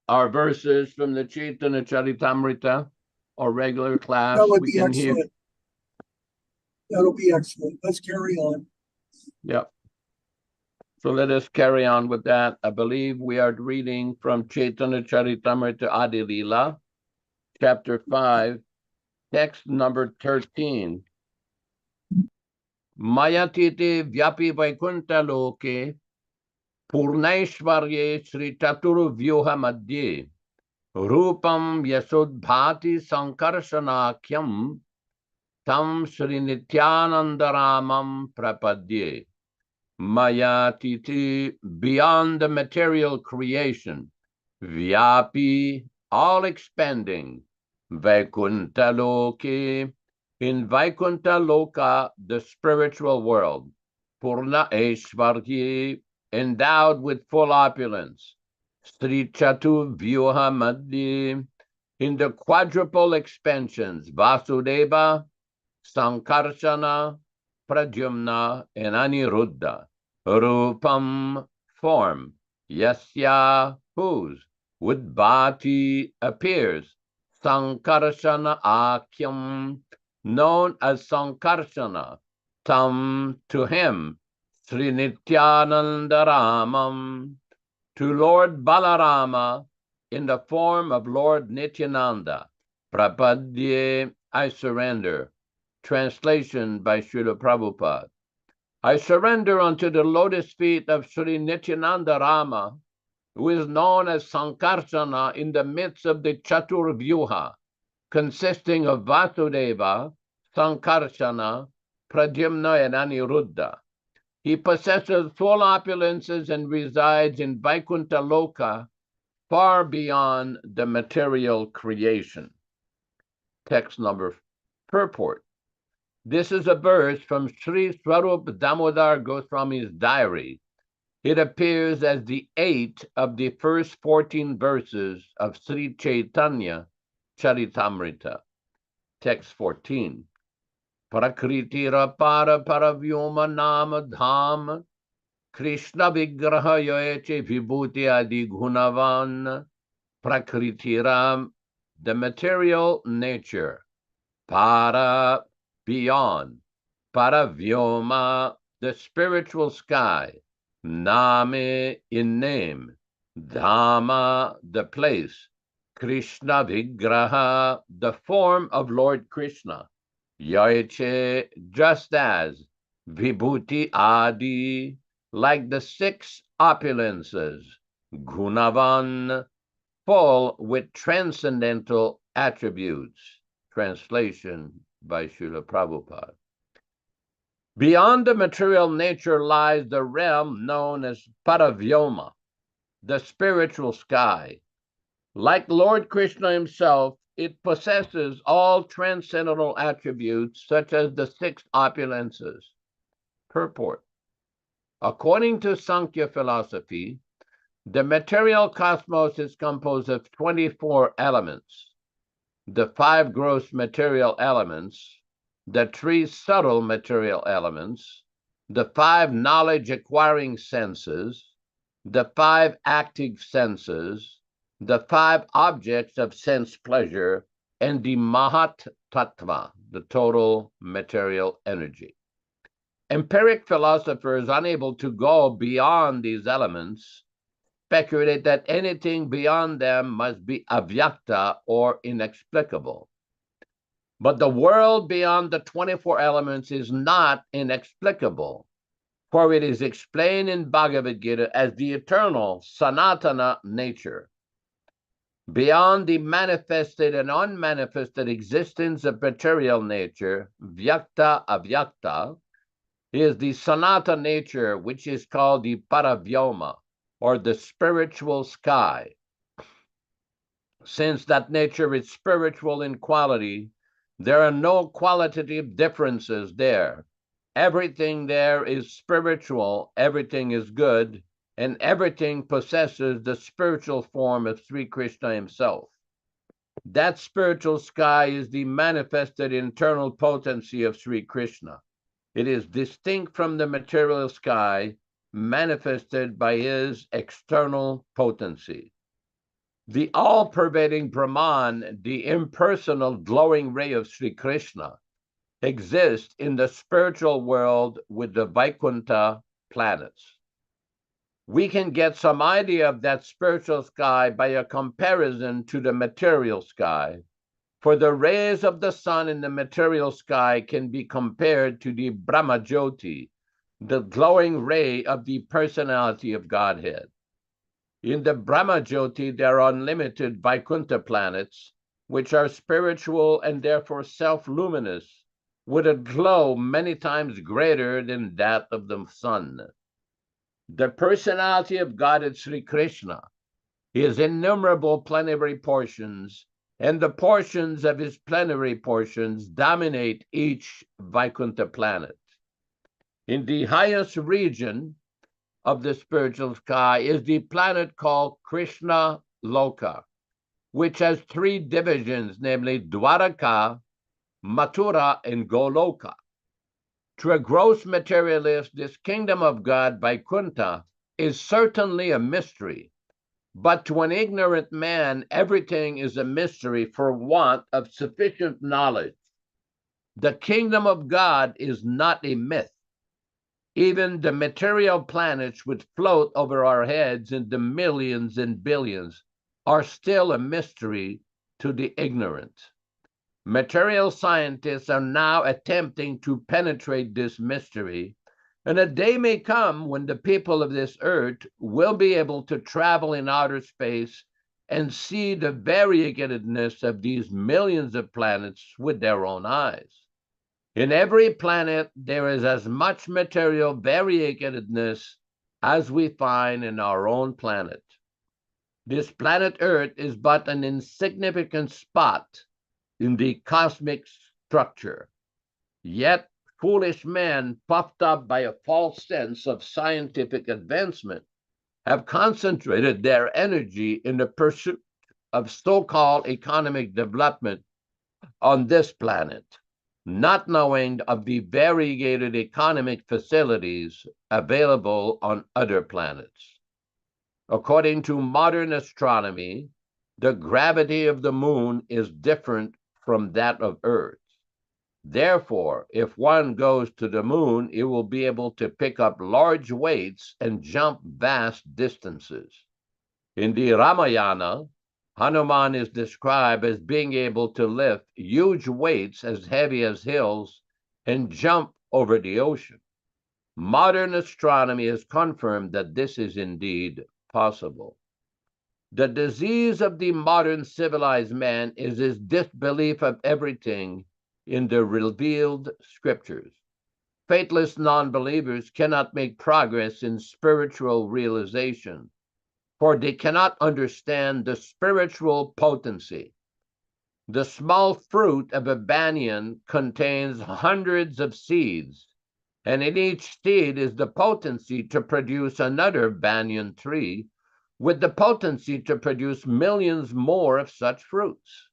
our verses from the Caitanya-caritāmṛta, or regular class. That would We be can hear. excellent. That'll be excellent. Let's carry on. Yeah. So let us carry on with that. I believe we are reading from Caitanya-caritāmṛta Adi Lila, chapter 5, text number 13. Mayatite vyapi vaikunta loke purnaishvarye sri chaturu vyuha madhye rupam yasodbhati sankarsanakyam tam sri Nityānanda Ramam prapadye. Mayatiti, beyond the material creation, vyapi, all expanding, vaikunta loke, in Vaikuntha Loka, the spiritual world, Purna Aishvarye, endowed with full opulence, Sri Chatu Vyuha Madhye, in the quadruple expansions, Vasudeva, Sankarsana, Pradyumna, and Aniruddha, Rupam, form, Yasya, whose, Udbhati, appears, Sankarsana Akyam, known as Sankarsana, tam, to him, Sri Nityānanda Ramam, to Lord Balarama, in the form of Lord Nityānanda, prapadye, I surrender. Translation by Srila Prabhupada. I surrender unto the lotus feet of Sri Nityānanda Rama, who is known as Sankarsana in the midst of the Chatur Vyuha, consisting of Vasudeva, Sankarsana, Pradyumna, and Aniruddha. He possesses full opulences and resides in Vaikuntha Loka, far beyond the material creation. Text number purport. This is a verse from Sri Swarup Damodar Goswami's diary. It appears as the 8th of the first 14 verses of Sri Caitanya-caritāmṛta. Text 14. Prakritira para paravyoma nama dham Krishna vigraha yoeche vibhuti adi gunavan. Prakritiram, the material nature. Para, beyond. Paravyoma, the spiritual sky. Name, in name. Dhamma, the place. Krishna vigraha, the form of Lord Krishna. Yoiche, just as. Vibhuti adi, like the 6 opulences. Gunavan, full with transcendental attributes. Translation by Srila Prabhupada. Beyond the material nature lies the realm known as Paravyoma, the spiritual sky. Like Lord Krishna himself, it possesses all transcendental attributes such as the 6 opulences. Purport. According to Sankhya philosophy, the material cosmos is composed of 24 elements. The 5 gross material elements, the 3 subtle material elements, the 5 knowledge-acquiring senses, the 5 active senses, the 5 objects of sense pleasure, and the Mahat Tattva, the total material energy. Empiric philosophers unable to go beyond these elements speculate that anything beyond them must be avyakta or inexplicable. But the world beyond the 24 elements is not inexplicable. For it is explained in Bhagavad Gita as the eternal Sanatana nature. Beyond the manifested and unmanifested existence of material nature, Vyakta Avyakta, is the Sanatana nature, which is called the Paravyoma, or the spiritual sky. Since that nature is spiritual in quality, there are no qualitative differences there. Everything there is spiritual, everything is good, and everything possesses the spiritual form of Sri Krishna himself. That spiritual sky is the manifested internal potency of Sri Krishna. It is distinct from the material sky, manifested by his external potency. The all-pervading Brahman, the impersonal glowing ray of Sri Krishna, exists in the spiritual world with the Vaikuntha planets. We can get some idea of that spiritual sky by a comparison to the material sky, for the rays of the sun in the material sky can be compared to the Brahmajyoti, the glowing ray of the personality of Godhead. In the Brahmajyoti, there are unlimited Vaikuntha planets, which are spiritual and therefore self-luminous, with a glow many times greater than that of the sun. The personality of Godhead Sri Krishna, his innumerable plenary portions, and the portions of his plenary portions dominate each Vaikuntha planet. In the highest region of the spiritual sky is the planet called Krishna Loka, which has three divisions, namely Dwaraka, Mathura, and Goloka. To a gross materialist, this kingdom of God, Vaikuntha, is certainly a mystery, but to an ignorant man, everything is a mystery for want of sufficient knowledge. The kingdom of God is not a myth. Even the material planets which float over our heads in the millions and billions are still a mystery to the ignorant. Material scientists are now attempting to penetrate this mystery, and a day may come when the people of this earth will be able to travel in outer space and see the variegatedness of these millions of planets with their own eyes. In every planet, there is as much material variegatedness as we find in our own planet. This planet Earth is but an insignificant spot in the cosmic structure. Yet, foolish men, puffed up by a false sense of scientific advancement, have concentrated their energy in the pursuit of so-called economic development on this planet, not knowing of the variegated economic facilities available on other planets. According to modern astronomy, the gravity of the moon is different from that of Earth. Therefore, if one goes to the moon, it will be able to pick up large weights and jump vast distances. In the Ramayana, Hanuman is described as being able to lift huge weights as heavy as hills and jump over the ocean. Modern astronomy has confirmed that this is indeed possible. The disease of the modern civilized man is his disbelief of everything in the revealed scriptures. Faithless non-believers cannot make progress in spiritual realization, for they cannot understand the spiritual potency. The small fruit of a banyan contains hundreds of seeds, and in each seed is the potency to produce another banyan tree, with the potency to produce millions more of such fruits.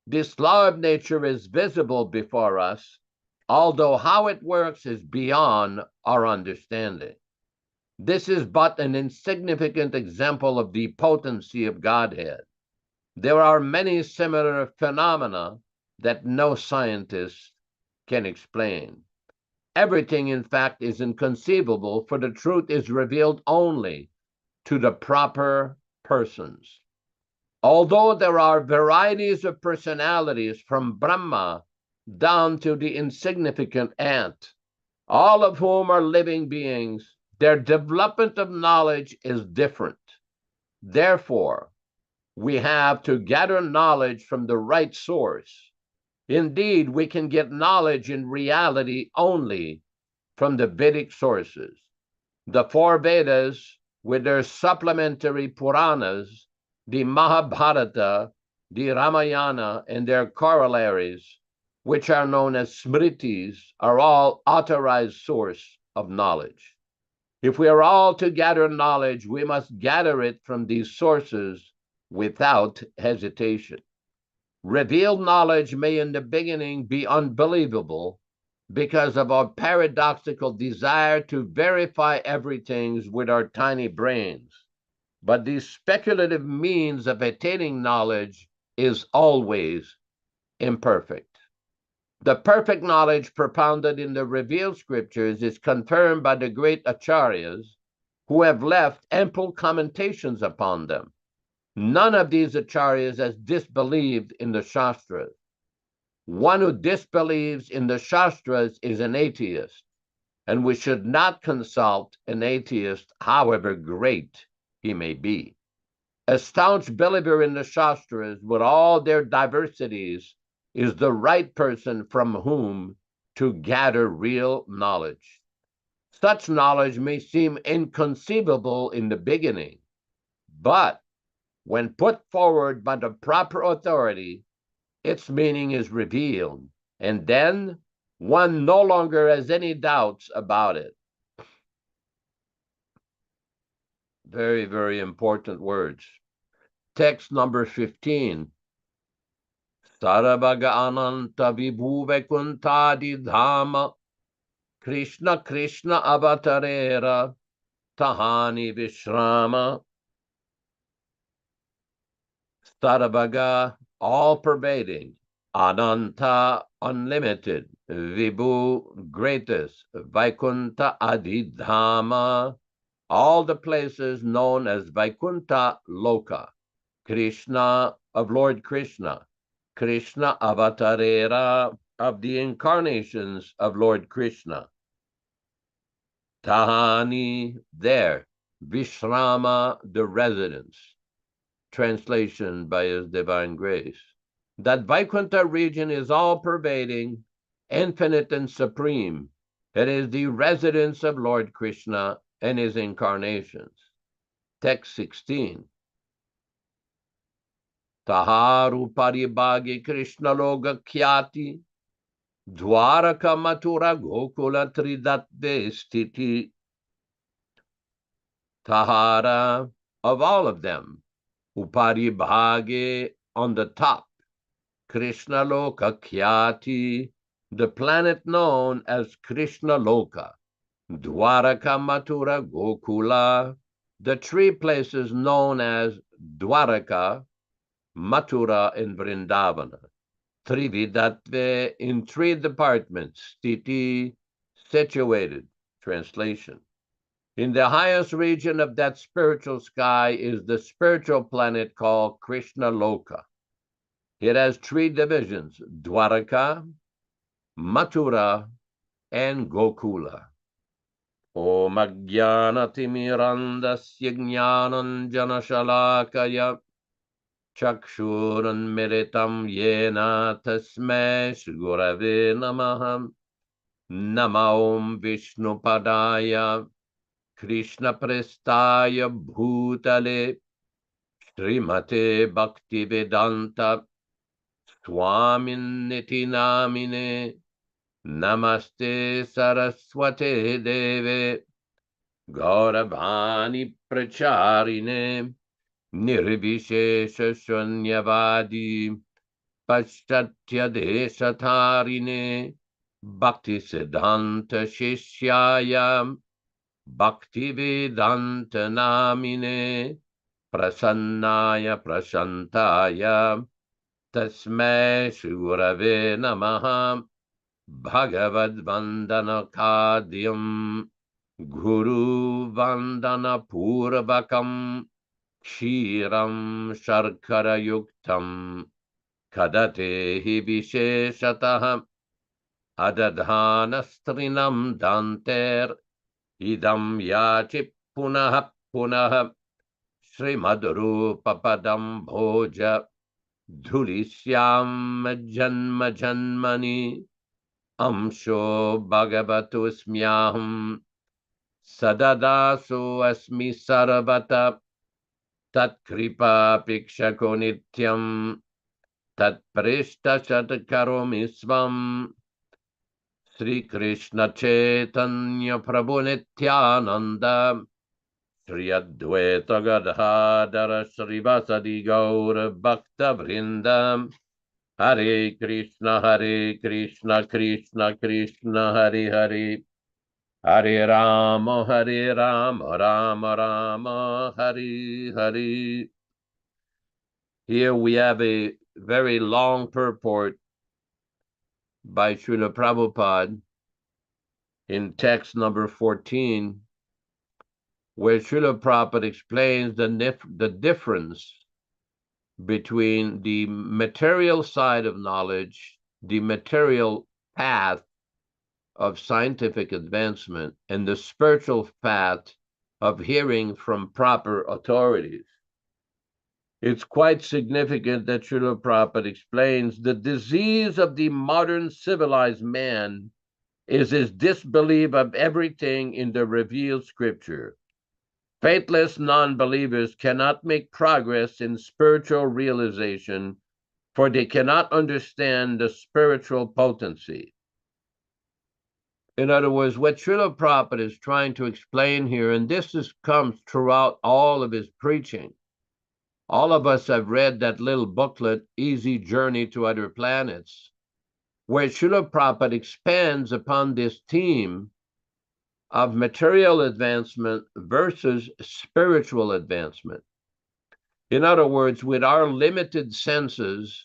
This law of nature is visible before us, although how it works is beyond our understanding. This is but an insignificant example of the potency of Godhead. There are many similar phenomena that no scientist can explain. Everything, in fact, is inconceivable, for the truth is revealed only to the proper persons. Although there are varieties of personalities from Brahma down to the insignificant ant, all of whom are living beings. Their development of knowledge is different. Therefore, we have to gather knowledge from the right source. Indeed, we can get knowledge in reality only from the Vedic sources. The four Vedas, with their supplementary Puranas, the Mahabharata, the Ramayana, and their corollaries, which are known as Smritis, are all authorized source of knowledge. If we are all to gather knowledge, we must gather it from these sources without hesitation. Revealed knowledge may in the beginning be unbelievable because of our paradoxical desire to verify everything with our tiny brains. But the speculative means of attaining knowledge is always imperfect. The perfect knowledge propounded in the revealed scriptures is confirmed by the great acharyas who have left ample commentations upon them. None of these acharyas has disbelieved in the Shastras. One who disbelieves in the Shastras is an atheist, and we should not consult an atheist, however great he may be. A staunch believer in the Shastras, with all their diversities, is the right person from whom to gather real knowledge. Such knowledge may seem inconceivable in the beginning, but when put forward by the proper authority, its meaning is revealed, and then one no longer has any doubts about it. Very, very important words. Text number 15. Sarabhaga Ananta Vibhuve Kuntadi Dhama Krishna Krishna Avatarera Tahani Vishrama. Sarabhaga, all pervading, Ananta, unlimited, Vibhu, greatest, Vaikuntha Adidhama, all the places known as Vaikuntha Loka, Krishna of Lord Krishna, Krishna Avatarera, of the incarnations of Lord Krishna. Tahani, there, Vishrama, the residence. Translation by His Divine Grace. That Vaikuntha region is all-pervading, infinite and supreme. It is the residence of Lord Krishna and his incarnations. Text 16. Taharu paribhagi Krishna loga khyati Dwaraka matura gokula tridatve stiti. Tahara, of all of them, Uparibhage, on the top, Krishna Loka Khyati, the planet known as Krishna Loka, Dwaraka Mathura Gokula, the three places known as Dwaraka, Mathura, and Vrindavana, Trividatve, in three departments, Stiti, situated. Translation. In the highest region of that spiritual sky is the spiritual planet called Krishna Loka. It has three divisions, Dwaraka, Mathura, and Gokula. Om Ajnana-timirandasya Jnananjana-shalakaya Chakshuranmiritam Yena Tasmai Shri-Gurave Namaha Nama Om Vishnupadaya Krishna Prestaya Bhutale Srimate Bhaktivedanta Swami Nityānanda Namaste Saraswate Deve Gauravani Pracharine Nirvishesha Shunyavadi Paschatya Deshatarine Bhakti Siddhanta Shishyaya Bhaktivedanta Namine Prasannaya Prashantaya Tasmai Shri-Gurave Namaha Bhagavad Vandana Kadyam Guru Vandana Purvakam Kshiram Sharkara Yuktam Kadatehi Visheshataha adadhanastrinam danter idam yachi punaha punaha Srimadrupapadam bhoja dhulisyam janma janmani amsho bhagavatu smyaham sadadasu asmi sarvata tat kripa pikshako nityam tat prishta chatkaromi svam Sri Krishna Caitanya Prabhu Nityānanda Sri Advaita Gadadhara Srivasadi Gaura Bhakta Vrindam Hare Krishna Krishna Krishna Hare Hare Hare Rama Rama Rama Hare Hare. Here we have a very long purport by Srila Prabhupada in text number 14, where Srila Prabhupada explains the difference between the material side of knowledge, the material path of scientific advancement, and the spiritual path of hearing from proper authorities. It's quite significant that Srila Prabhupada explains the disease of the modern civilized man is his disbelief of everything in the revealed scripture. Faithless non-believers cannot make progress in spiritual realization, for they cannot understand the spiritual potency. In other words, what Srila Prabhupada is trying to explain here, and this comes throughout all of his preaching. All of us have read that little booklet, Easy Journey to Other Planets, where Srila Prabhupada expands upon this theme of material advancement versus spiritual advancement. In other words, with our limited senses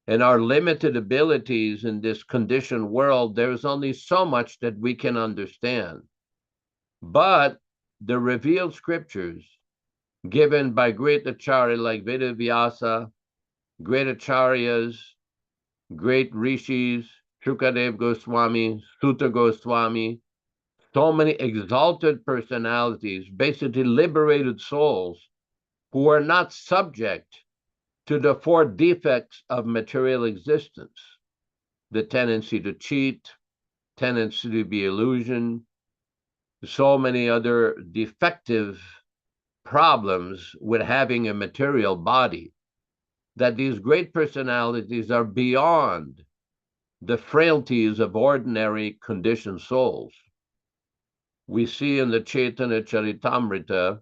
and our limited abilities in this conditioned world, there's only so much that we can understand. But the revealed scriptures given by great Acharya like Vedavyasa, great Acharyas, great Rishis, Shukadev Goswami, Sutta Goswami, so many exalted personalities, basically liberated souls who are not subject to the four defects of material existence: the tendency to cheat, tendency to be illusion, so many other defective problems with having a material body, that these great personalities are beyond the frailties of ordinary conditioned souls. We see in the Caitanya-caritāmṛta,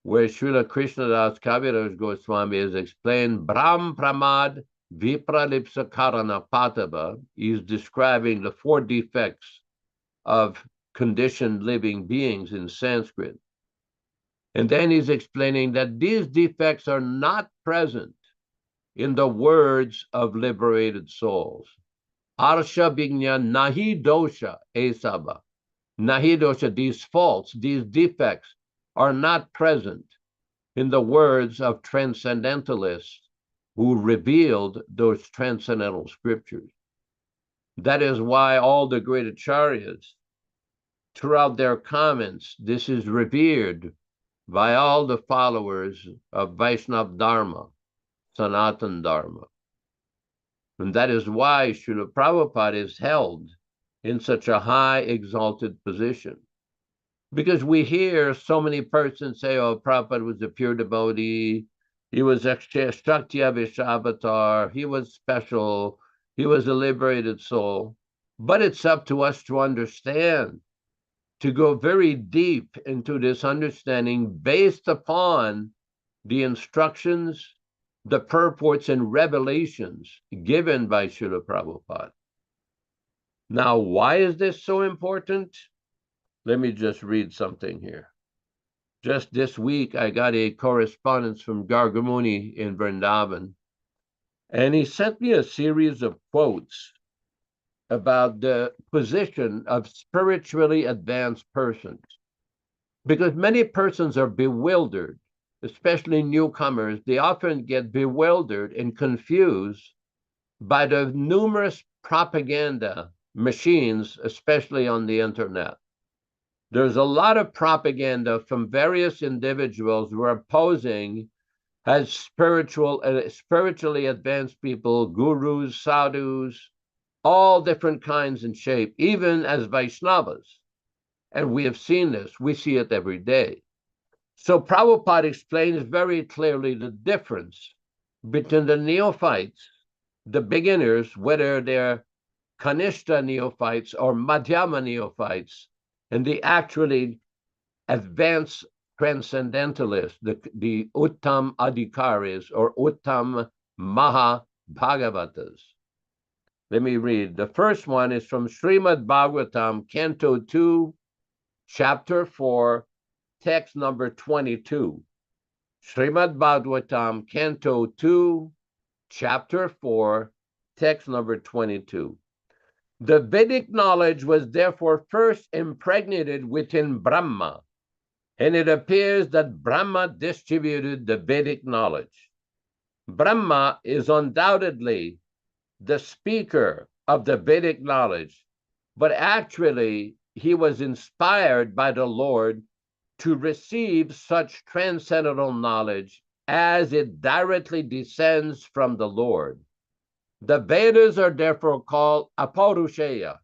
where Srila Krishnadas Kaviraj Goswami has explained Brahm Pramad Vipralipsa Karana Patava. He's describing the four defects of conditioned living beings in Sanskrit. And then he's explaining that these defects are not present in the words of liberated souls. Arsha Bignya Nahi Dosha Esaba. Nahi Dosha, these faults, these defects are not present in the words of transcendentalists who revealed those transcendental scriptures. That is why all the great acharyas, throughout their comments, this is revered by all the followers of Vaishnava Dharma, Sanatana Dharma. And that is why Srila Prabhupada is held in such a high exalted position. Because we hear so many persons say, oh, Prabhupada was a pure devotee, he was Shaktiya Vishavatar, he was special, he was a liberated soul. But it's up to us to understand, to go very deep into this understanding based upon the instructions, the purports and revelations given by Srila Prabhupada. Now, why is this so important? Let me just read something here. Just this week, I got a correspondence from Gargamuni in Vrindavan, and he sent me a series of quotes about the position of spiritually advanced persons. Because many persons are bewildered, especially newcomers. They often get bewildered and confused by the numerous propaganda machines, especially on the internet. There's a lot of propaganda from various individuals who are posing as spiritually advanced people, gurus, sadhus, all different kinds and shape, even as Vaishnavas. And we have seen this. We see it every day. So Prabhupada explains very clearly the difference between the neophytes, the beginners, whether they're Kanishta neophytes or Madhyama neophytes, and the actually advanced transcendentalists, the Uttam Adhikaris or Uttam Maha Bhagavatas. Let me read. The first one is from Srimad Bhagavatam, Canto 2, Chapter 4, text number 22. Srimad Bhagavatam, Canto 2, Chapter 4, text number 22. The Vedic knowledge was therefore first impregnated within Brahma, and it appears that Brahma distributed the Vedic knowledge. Brahma is undoubtedly the speaker of the Vedic knowledge, but actually he was inspired by the Lord to receive such transcendental knowledge as it directly descends from the Lord. The Vedas are therefore called apaurushaya,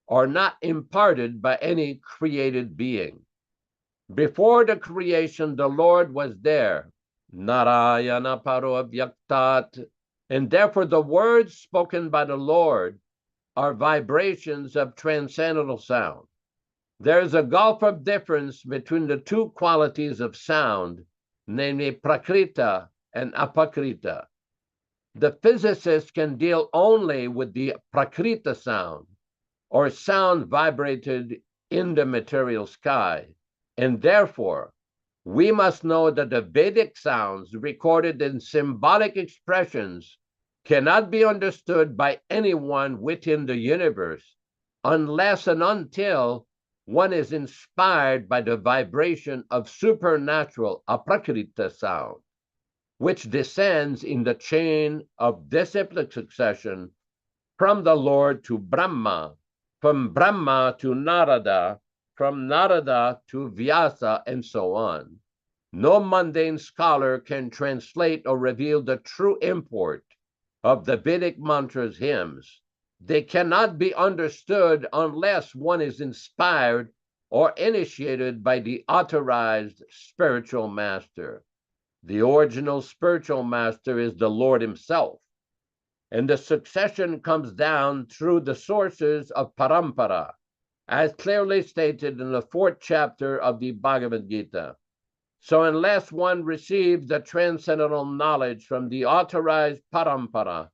or not imparted by any created being. Before the creation, the Lord was there, Narayana paro avyaktat, and therefore the words spoken by the Lord are vibrations of transcendental sound. There is a gulf of difference between the two qualities of sound, namely prakrita and apakrita. The physicists can deal only with the prakrita sound, or sound vibrated in the material sky, and therefore we must know that the Vedic sounds recorded in symbolic expressions cannot be understood by anyone within the universe unless and until one is inspired by the vibration of supernatural aprakrita sound, which descends in the chain of disciplic succession from the Lord to Brahma, from Brahma to Narada, from Narada to Vyasa, and so on. No mundane scholar can translate or reveal the true import of the Vedic mantras hymns. They cannot be understood unless one is inspired or initiated by the authorized spiritual master. The original spiritual master is the Lord himself, and the succession comes down through the sources of parampara, as clearly stated in the 4th chapter of the Bhagavad Gita. So unless one receives the transcendental knowledge from the authorized parampara,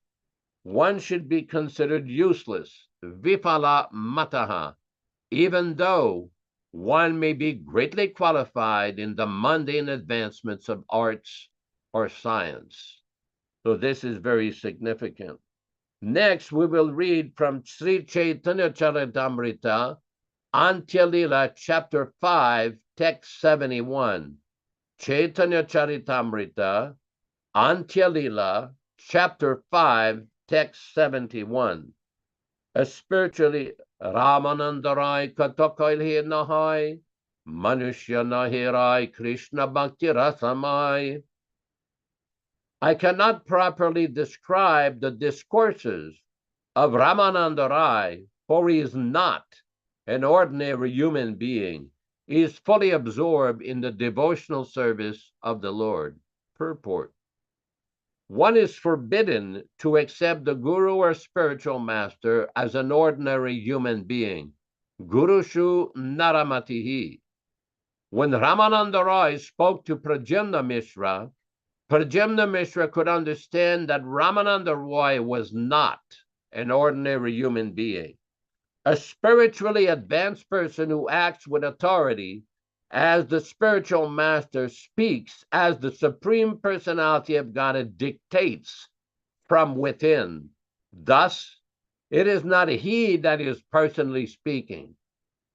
one should be considered useless, viphala mataha, even though one may be greatly qualified in the mundane advancements of arts or science. So this is very significant. Next, we will read from Sri Caitanya-caritāmṛta, Antya-lila, chapter 5, text 71. Caitanya-caritāmṛta, Antya-lila, chapter 5, text 71. A spiritually Ramanandarai Katokailhi Nahai, Manushya Nahirai Krishna Bhakti Rasamai. I cannot properly describe the discourses of Ramananda Rai, for he is not an ordinary human being. He is fully absorbed in the devotional service of the Lord. Purport. One is forbidden to accept the guru or spiritual master as an ordinary human being. Gurushu naramatihi. When Ramananda Rai spoke to Prajimna Mishra could understand that Ramananda Roy was not an ordinary human being. A spiritually advanced person who acts with authority as the spiritual master speaks as the Supreme Personality of God dictates from within. Thus, it is not he that is personally speaking.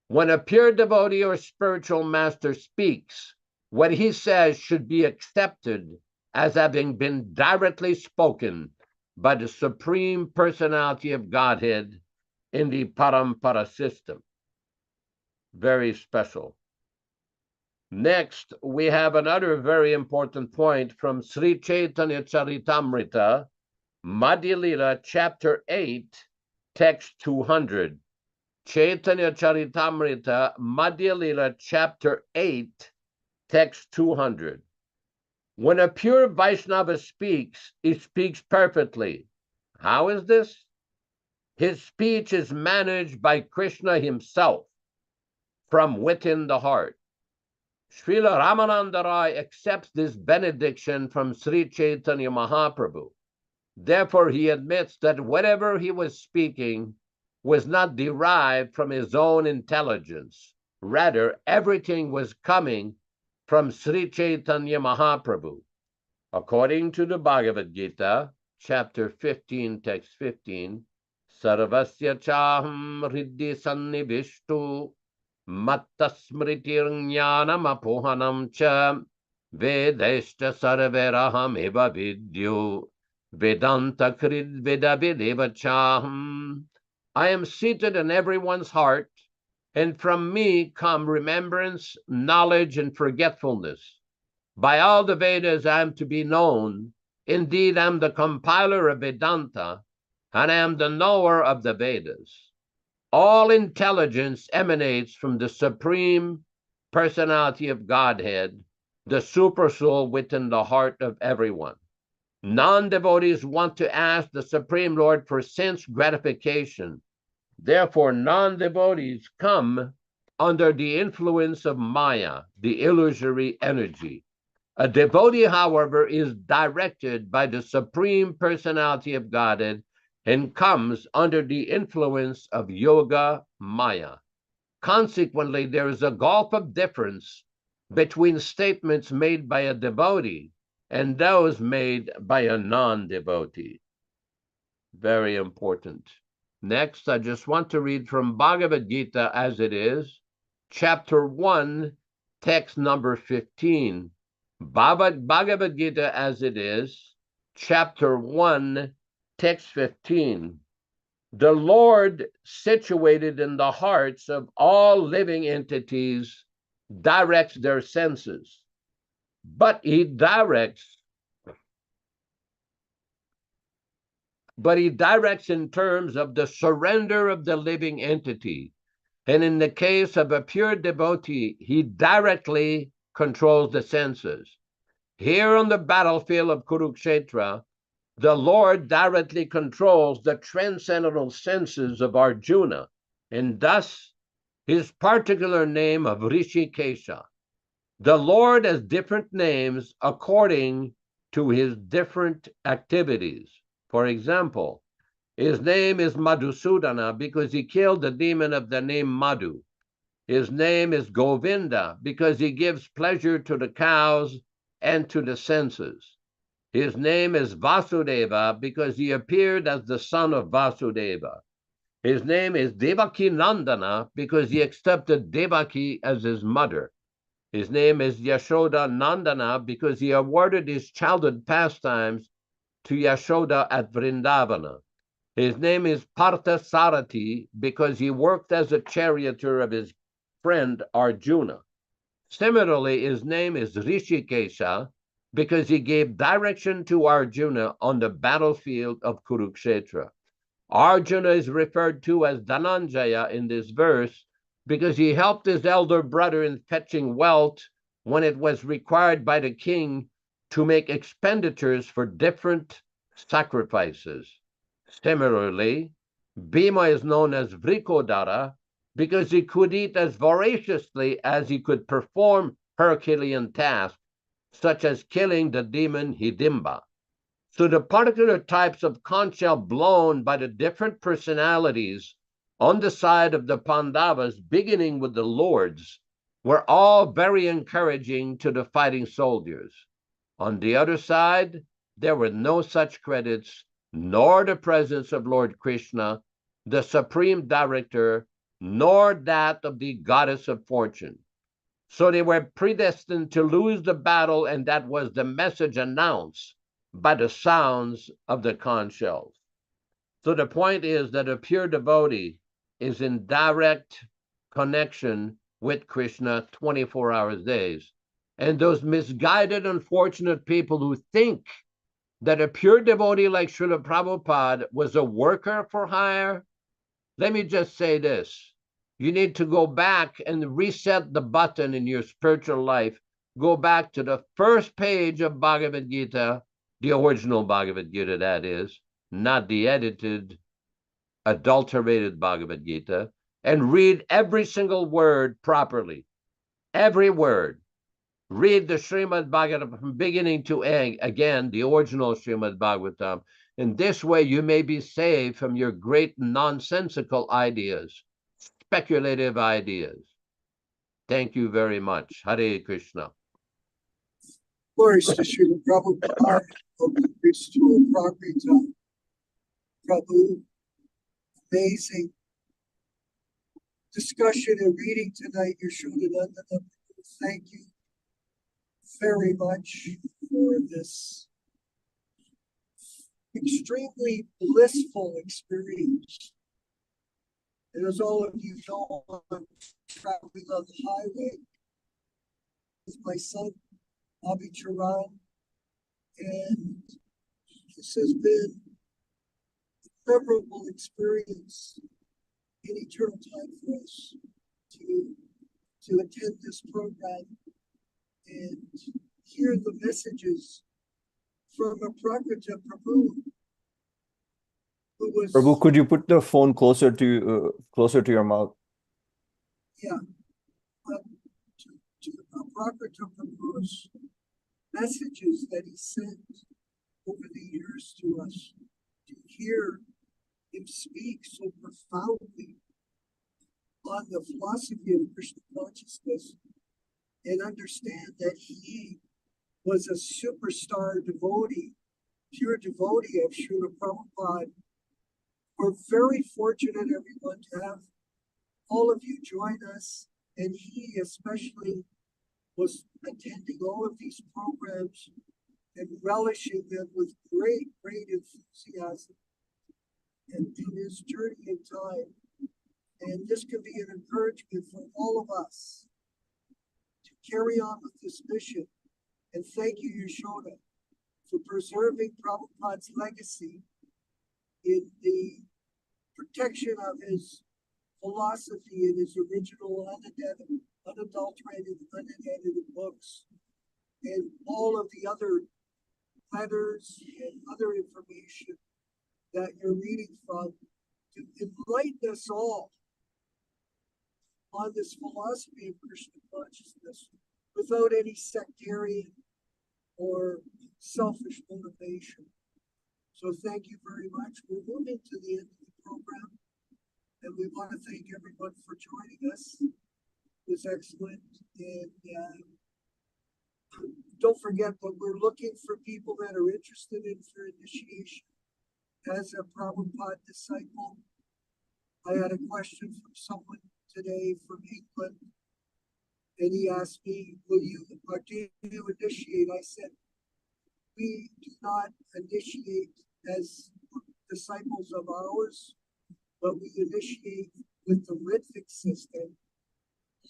When a pure devotee or spiritual master speaks, what he says should be accepted as having been directly spoken by the Supreme Personality of Godhead in the Parampara system. Very special. Next, we have another very important point from Sri Caitanya-caritāmṛta, Madhya Lila, chapter 8, text 200. Caitanya-caritāmṛta, Madhya Lila, chapter 8, text 200. When a pure Vaishnava speaks, he speaks perfectly. How is this? His speech is managed by Krishna himself from within the heart. Srila Ramananda Rai accepts this benediction from Sri Chaitanya Mahaprabhu. Therefore, he admits that whatever he was speaking was not derived from his own intelligence. Rather, everything was coming from Sri Chaitanya Mahaprabhu. According to the Bhagavad Gita, chapter 15, text 15, Sarvasya chaham riddhi sannivishtu matta smritir jnanam apohanam cha vedeshta sarveraham eva vidyu vedanta krid vedavideva chaham. I am seated in everyone's heart, and from me come remembrance, knowledge, and forgetfulness. By all the Vedas I am to be known. Indeed, I am the compiler of Vedanta, and I am the knower of the Vedas. All intelligence emanates from the Supreme Personality of Godhead, the Supersoul within the heart of everyone. Non-devotees want to ask the Supreme Lord for sense gratification. Therefore, non-devotees come under the influence of Maya, the illusory energy. A devotee, however, is directed by the Supreme Personality of Godhead and comes under the influence of Yoga Maya. Consequently, there is a gulf of difference between statements made by a devotee and those made by a non-devotee. Very important. Next, I just want to read from Bhagavad Gita as it is, chapter 1, text number 15. Bhagavad Gita as it is, chapter 1, text 15. The Lord, situated in the hearts of all living entities, directs their senses, but he directs in terms of the surrender of the living entity. And in the case of a pure devotee, he directly controls the senses. Here on the battlefield of Kurukshetra, the Lord directly controls the transcendental senses of Arjuna, and thus his particular name of Rishikesha. The Lord has different names according to his different activities. For example, his name is Madhusudana because he killed the demon of the name Madhu. His name is Govinda because he gives pleasure to the cows and to the senses. His name is Vasudeva because he appeared as the son of Vasudeva. His name is Devaki Nandana because he accepted Devaki as his mother. His name is Yaśodā-nandana because he awarded his childhood pastimes to Yaśoda at Vrindavana. His name is Parthasarathi because he worked as a charioteer of his friend Arjuna. Similarly, his name is Rishikesha because he gave direction to Arjuna on the battlefield of Kurukshetra. Arjuna is referred to as Dhananjaya in this verse because he helped his elder brother in fetching wealth when it was required by the king to make expenditures for different sacrifices. Similarly, Bhima is known as Vrikodara because he could eat as voraciously as he could perform Herculean tasks, such as killing the demon Hidimba. So the particular types of conch shell blown by the different personalities on the side of the Pandavas, beginning with the lords, were all very encouraging to the fighting soldiers. On the other side, there were no such credits, nor the presence of Lord Krishna, the Supreme Director, nor that of the Goddess of Fortune. So they were predestined to lose the battle, and that was the message announced by the sounds of the conch shells. So the point is that a pure devotee is in direct connection with Krishna 24 hours days. And those misguided, unfortunate people who think that a pure devotee like Srila Prabhupada was a worker for hire, let me just say this. You need to go back and reset the button in your spiritual life. Go back to the first page of Bhagavad Gita, the original Bhagavad Gita, that is, not the edited, adulterated Bhagavad Gita, and read every single word properly. Every word. Read the Srimad Bhagavatam from beginning to end, again, the original Srimad Bhagavatam. In this way, you may be saved from your great nonsensical ideas, speculative ideas. Thank you very much. Hare Krishna. Glories to Srila Prabhupada, Krishna-Ācārya, Prabhu. Amazing discussion and reading tonight, Yaśodā-nandana. Thank you very much for this extremely blissful experience. And as all of you know, I'm traveling on the highway with my son, Abhi Charan, and this has been a memorable experience in eternal time for us to attend this program and hear the messages from a Prakrita Prabhu, who was... Prabhu, could you put the phone closer to your mouth? Yeah. To Prakrita Prabhu's messages that he sent over the years to us, to hear him speak so profoundly on the philosophy of Krishna consciousness, and understand that he was a superstar devotee, pure devotee of Srila Prabhupada. We're very fortunate, everyone, to have all of you join us, and he especially was attending all of these programs and relishing them with great, great enthusiasm and in his journey in time. And this can be an encouragement for all of us to carry on with this mission. And thank you, Yaśodā, for preserving Prabhupada's legacy in the protection of his philosophy in his original unadulterated, unedited books, and all of the other letters and other information that you're reading from to enlighten us all on this philosophy of Krishna consciousness without any sectarian or selfish motivation. So thank you very much. We're moving to the end of the program, and we want to thank everyone for joining us. It was excellent. And don't forget that we're looking for people that are interested in for initiation as a Prabhupada disciple. I had a question from someone today from England, and he asked me, do you initiate? I said, we do not initiate as disciples of ours, but we initiate with the Ritvik system,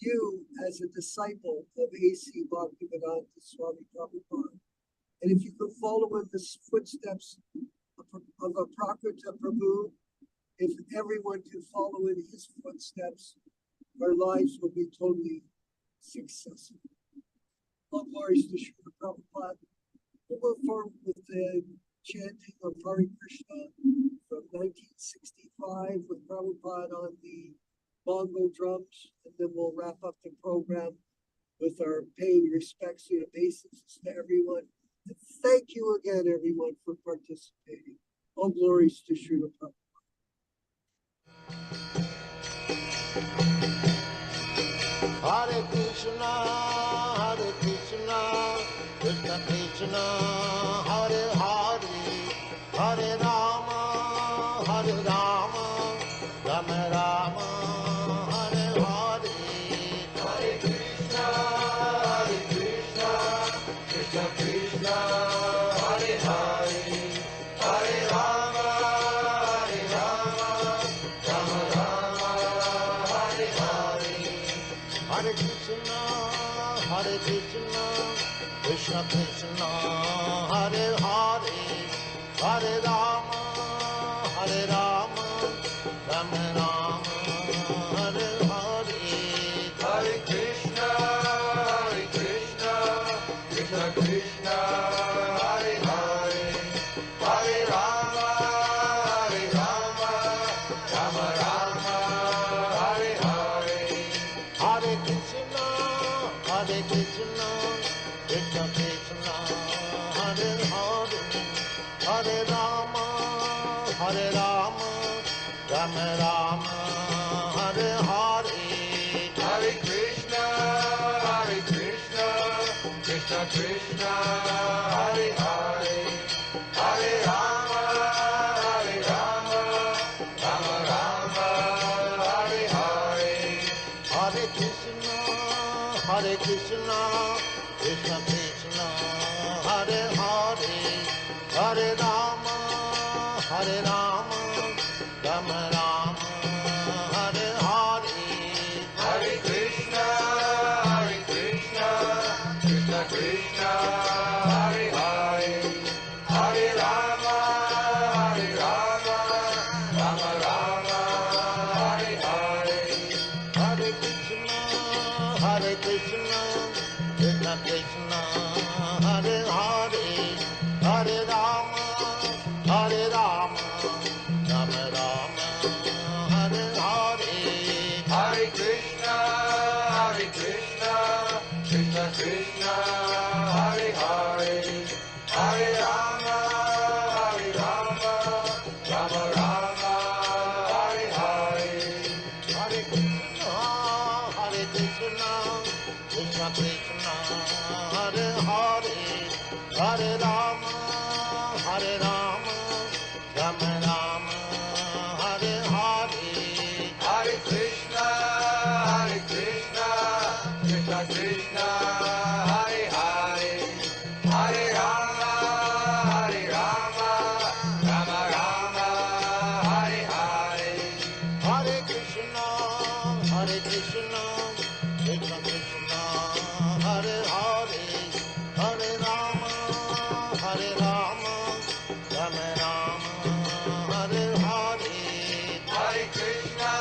you as a disciple of A.C. Bhaktivedanta Swami Prabhupāda. And if you could follow in the footsteps of a Prakrita Prabhu, if everyone can follow in his footsteps, our lives will be totally successful. All glories to Srila Prabhupada. We'll move forward with the chanting of Hare Krishna from 1965 with Prabhupada on the bongo drums, and then we'll wrap up the program with our paying respects and obeisances to everyone. And thank you again, everyone, for participating. All glories to Srila Prabhupada. Hare Krishna, Krishna Krishna, Hare Hare, Hare Rama, Rama Rama, Hare Hare. Hare Krishna, Krishna Krishna, Hare Hare. Krishna Krishna, Hare Hare, Hare Rama, Hare Rama, Rama Rama, Hare Hare. Hare Krishna, Krishna Krishna, Hare Hare, Hare Rama, Rama Rama, Hare Hare. Hare Krishna, Krishna Krishna, Hare Hare, Hare Rama, Rama Rama, Hare Hare. Hare Krishna, Krishna Krishna, Hare Hare, Hare Rama, Rama Rama, Hare Hare. Hare Krishna, Krishna Krishna, Hare Hare, Hare Rama, Rama Rama, Hare Hare. Hare Krishna, Krishna Krishna, Hare Hare, Hare Rama, Rama Rama, Hare Hare. Hare Krishna, Krishna Krishna, Hare Hare, Hare Rama, Rama Rama, Hare Hare. Hare Krishna, Krishna Krishna, Hare Hare, Hare Rama, Rama Rama, Hare Hare. Hare Krishna, Krishna Krishna, Hare Hare, Hare Rama, Rama Rama, Hare Hare. Hare Krishna, Krishna Krishna, Hare Hare, Hare Rama, Rama Rama, Hare Hare. Hare Krishna, Krishna Krishna, Hare Hare, Hare Rama, Rama Rama, Hare Hare. Hare Krishna,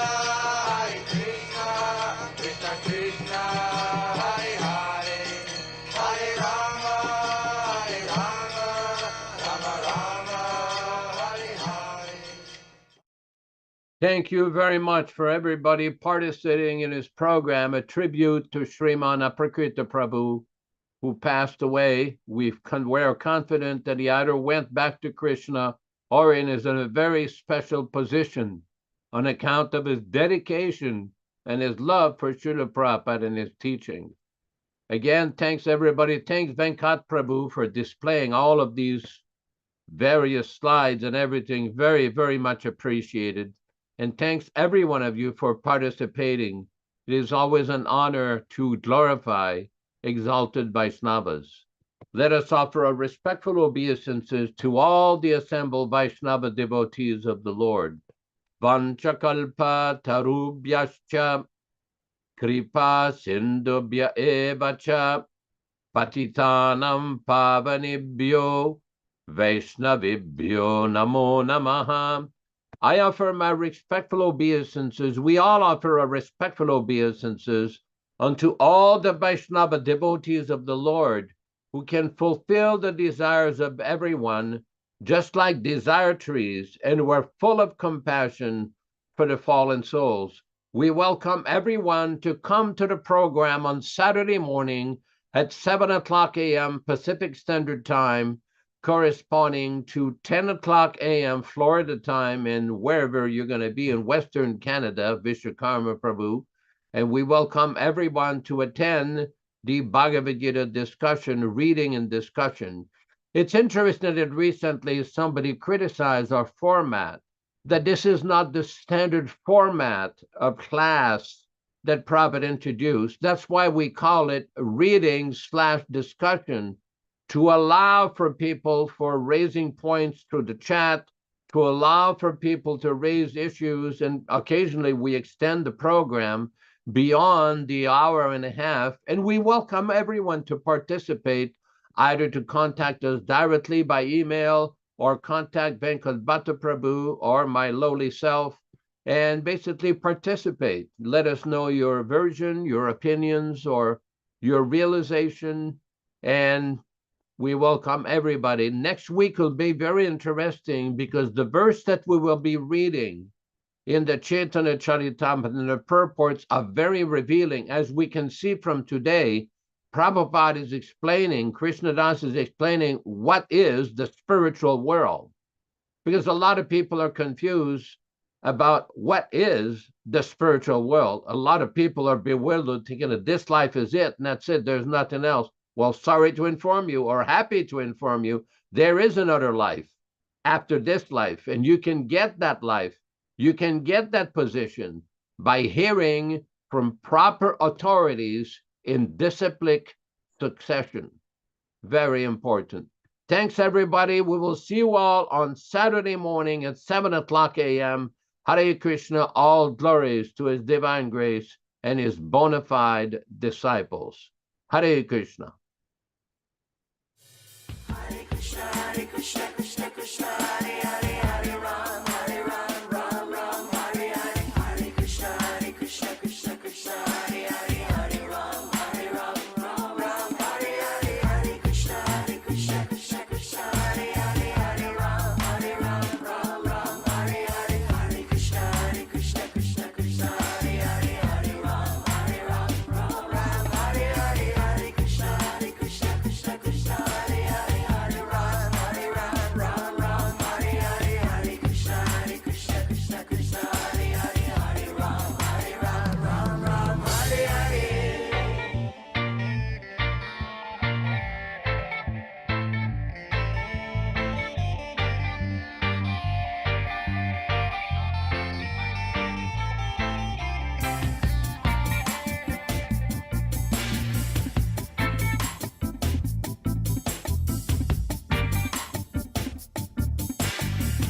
Krishna Krishna, Hare Hare, Hare Rama, Rama Rama, Hare Hare. Thank you very much for everybody participating in this program, a tribute to Sriman Aprakrita Prabhu, who passed away. We're confident that he either went back to Krishna or is in a very special position on account of his dedication and his love for Srila Prabhupada and his teaching. Again, thanks everybody. Thanks Venkat Prabhu for displaying all of these various slides and everything. Very, very much appreciated. And thanks every one of you for participating. It is always an honor to glorify exalted Vaishnavas. Let us offer our respectful obeisances to all the assembled Vaishnava devotees of the Lord. Vanchakalpa tarubhyascha kripa sindubhya evacha patitanam pavanibhyo Vaishnavibhyo namo namaha. I offer my respectful obeisances. We all offer our respectful obeisances unto all the Vaishnava devotees of the Lord who can fulfill the desires of everyone, just like desire trees, and were full of compassion for the fallen souls. We welcome everyone to come to the program on Saturday morning at 7 o'clock a.m. Pacific Standard Time, corresponding to 10 o'clock a.m. Florida time, and wherever you're going to be in Western Canada, Vishwakarma Prabhu. And we welcome everyone to attend the Bhagavad Gita discussion, reading and discussion. It's interesting that recently somebody criticized our format, that this is not the standard format of class that Prabhupada introduced. That's why we call it reading/discussion, to allow for people for raising points through the chat, to allow for people to raise issues, and occasionally we extend the program beyond the hour and a half, and we welcome everyone to participate. either to contact us directly by email or contact Venkat Bhatta Prabhu or my lowly self, and basically participate. Let us know your version, your opinions, or your realization, and we welcome everybody. Next week will be very interesting because the verse that we will be reading in the Caitanya-caritāmṛta, the purports are very revealing. As we can see from today, Prabhupada is explaining, Krishna Das is explaining what is the spiritual world. Because a lot of people are confused about what is the spiritual world. A lot of people are bewildered, thinking that this life is it, and that's it, there's nothing else. Well, sorry to inform you, or happy to inform you, there is another life after this life, and you can get that life. You can get that position by hearing from proper authorities in disciplic succession. Very important. Thanks, everybody. We will see you all on Saturday morning at 7:00 a.m. Hare Krishna, all glories to His Divine Grace and His bona fide disciples. Hare Krishna. Hare Krishna, Krishna Krishna, Hare Hare, Hare Ram, Ram Ram, Hare Hare. Hare Krishna, Krishna Krishna, Hare Hare, Hare Ram, Ram Hare Hare. Hare Krishna, Krishna Krishna, Hare Hare, Hare Ram, Ram Hare Hare. Hare Krishna, Krishna Krishna, Hare Hare, Hare Ram, Ram Hare Hare. Hare Krishna, Krishna Krishna, Hare Hare, Hare Ram, Ram Hare Hare. Hare Krishna, Krishna Krishna, Hare Hare, Hare Ram, Ram Hare Hare. Hare Krishna, Krishna Krishna, Hare Hare, Hare Rama, Rama Hare Hare. Hare Krishna, Krishna Hare Hare, Hare Ram, Ram Hare Hare. Hare Krishna,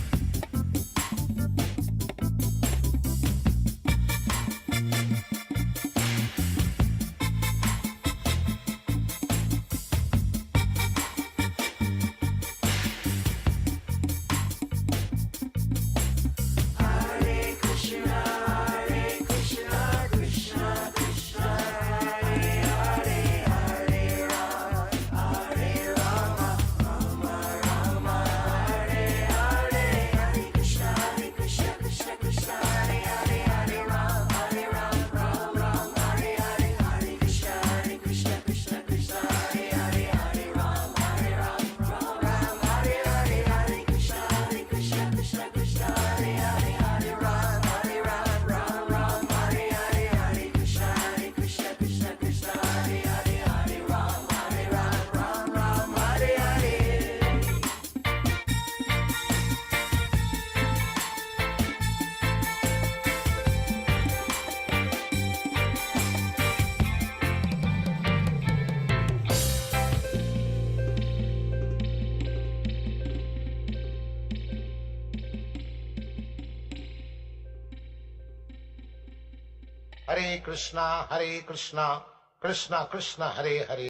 Krishna Hare Hare, Hare Ram, Ram Hare Hare. Hare Krishna, Krishna Hare Hare, Hare Ram, Ram Hare Hare. Hare Krishna, Krishna Hare Hare, Hare Ram, Ram Hare Hare. Hare Krishna, Krishna Krishna, Hare Hare.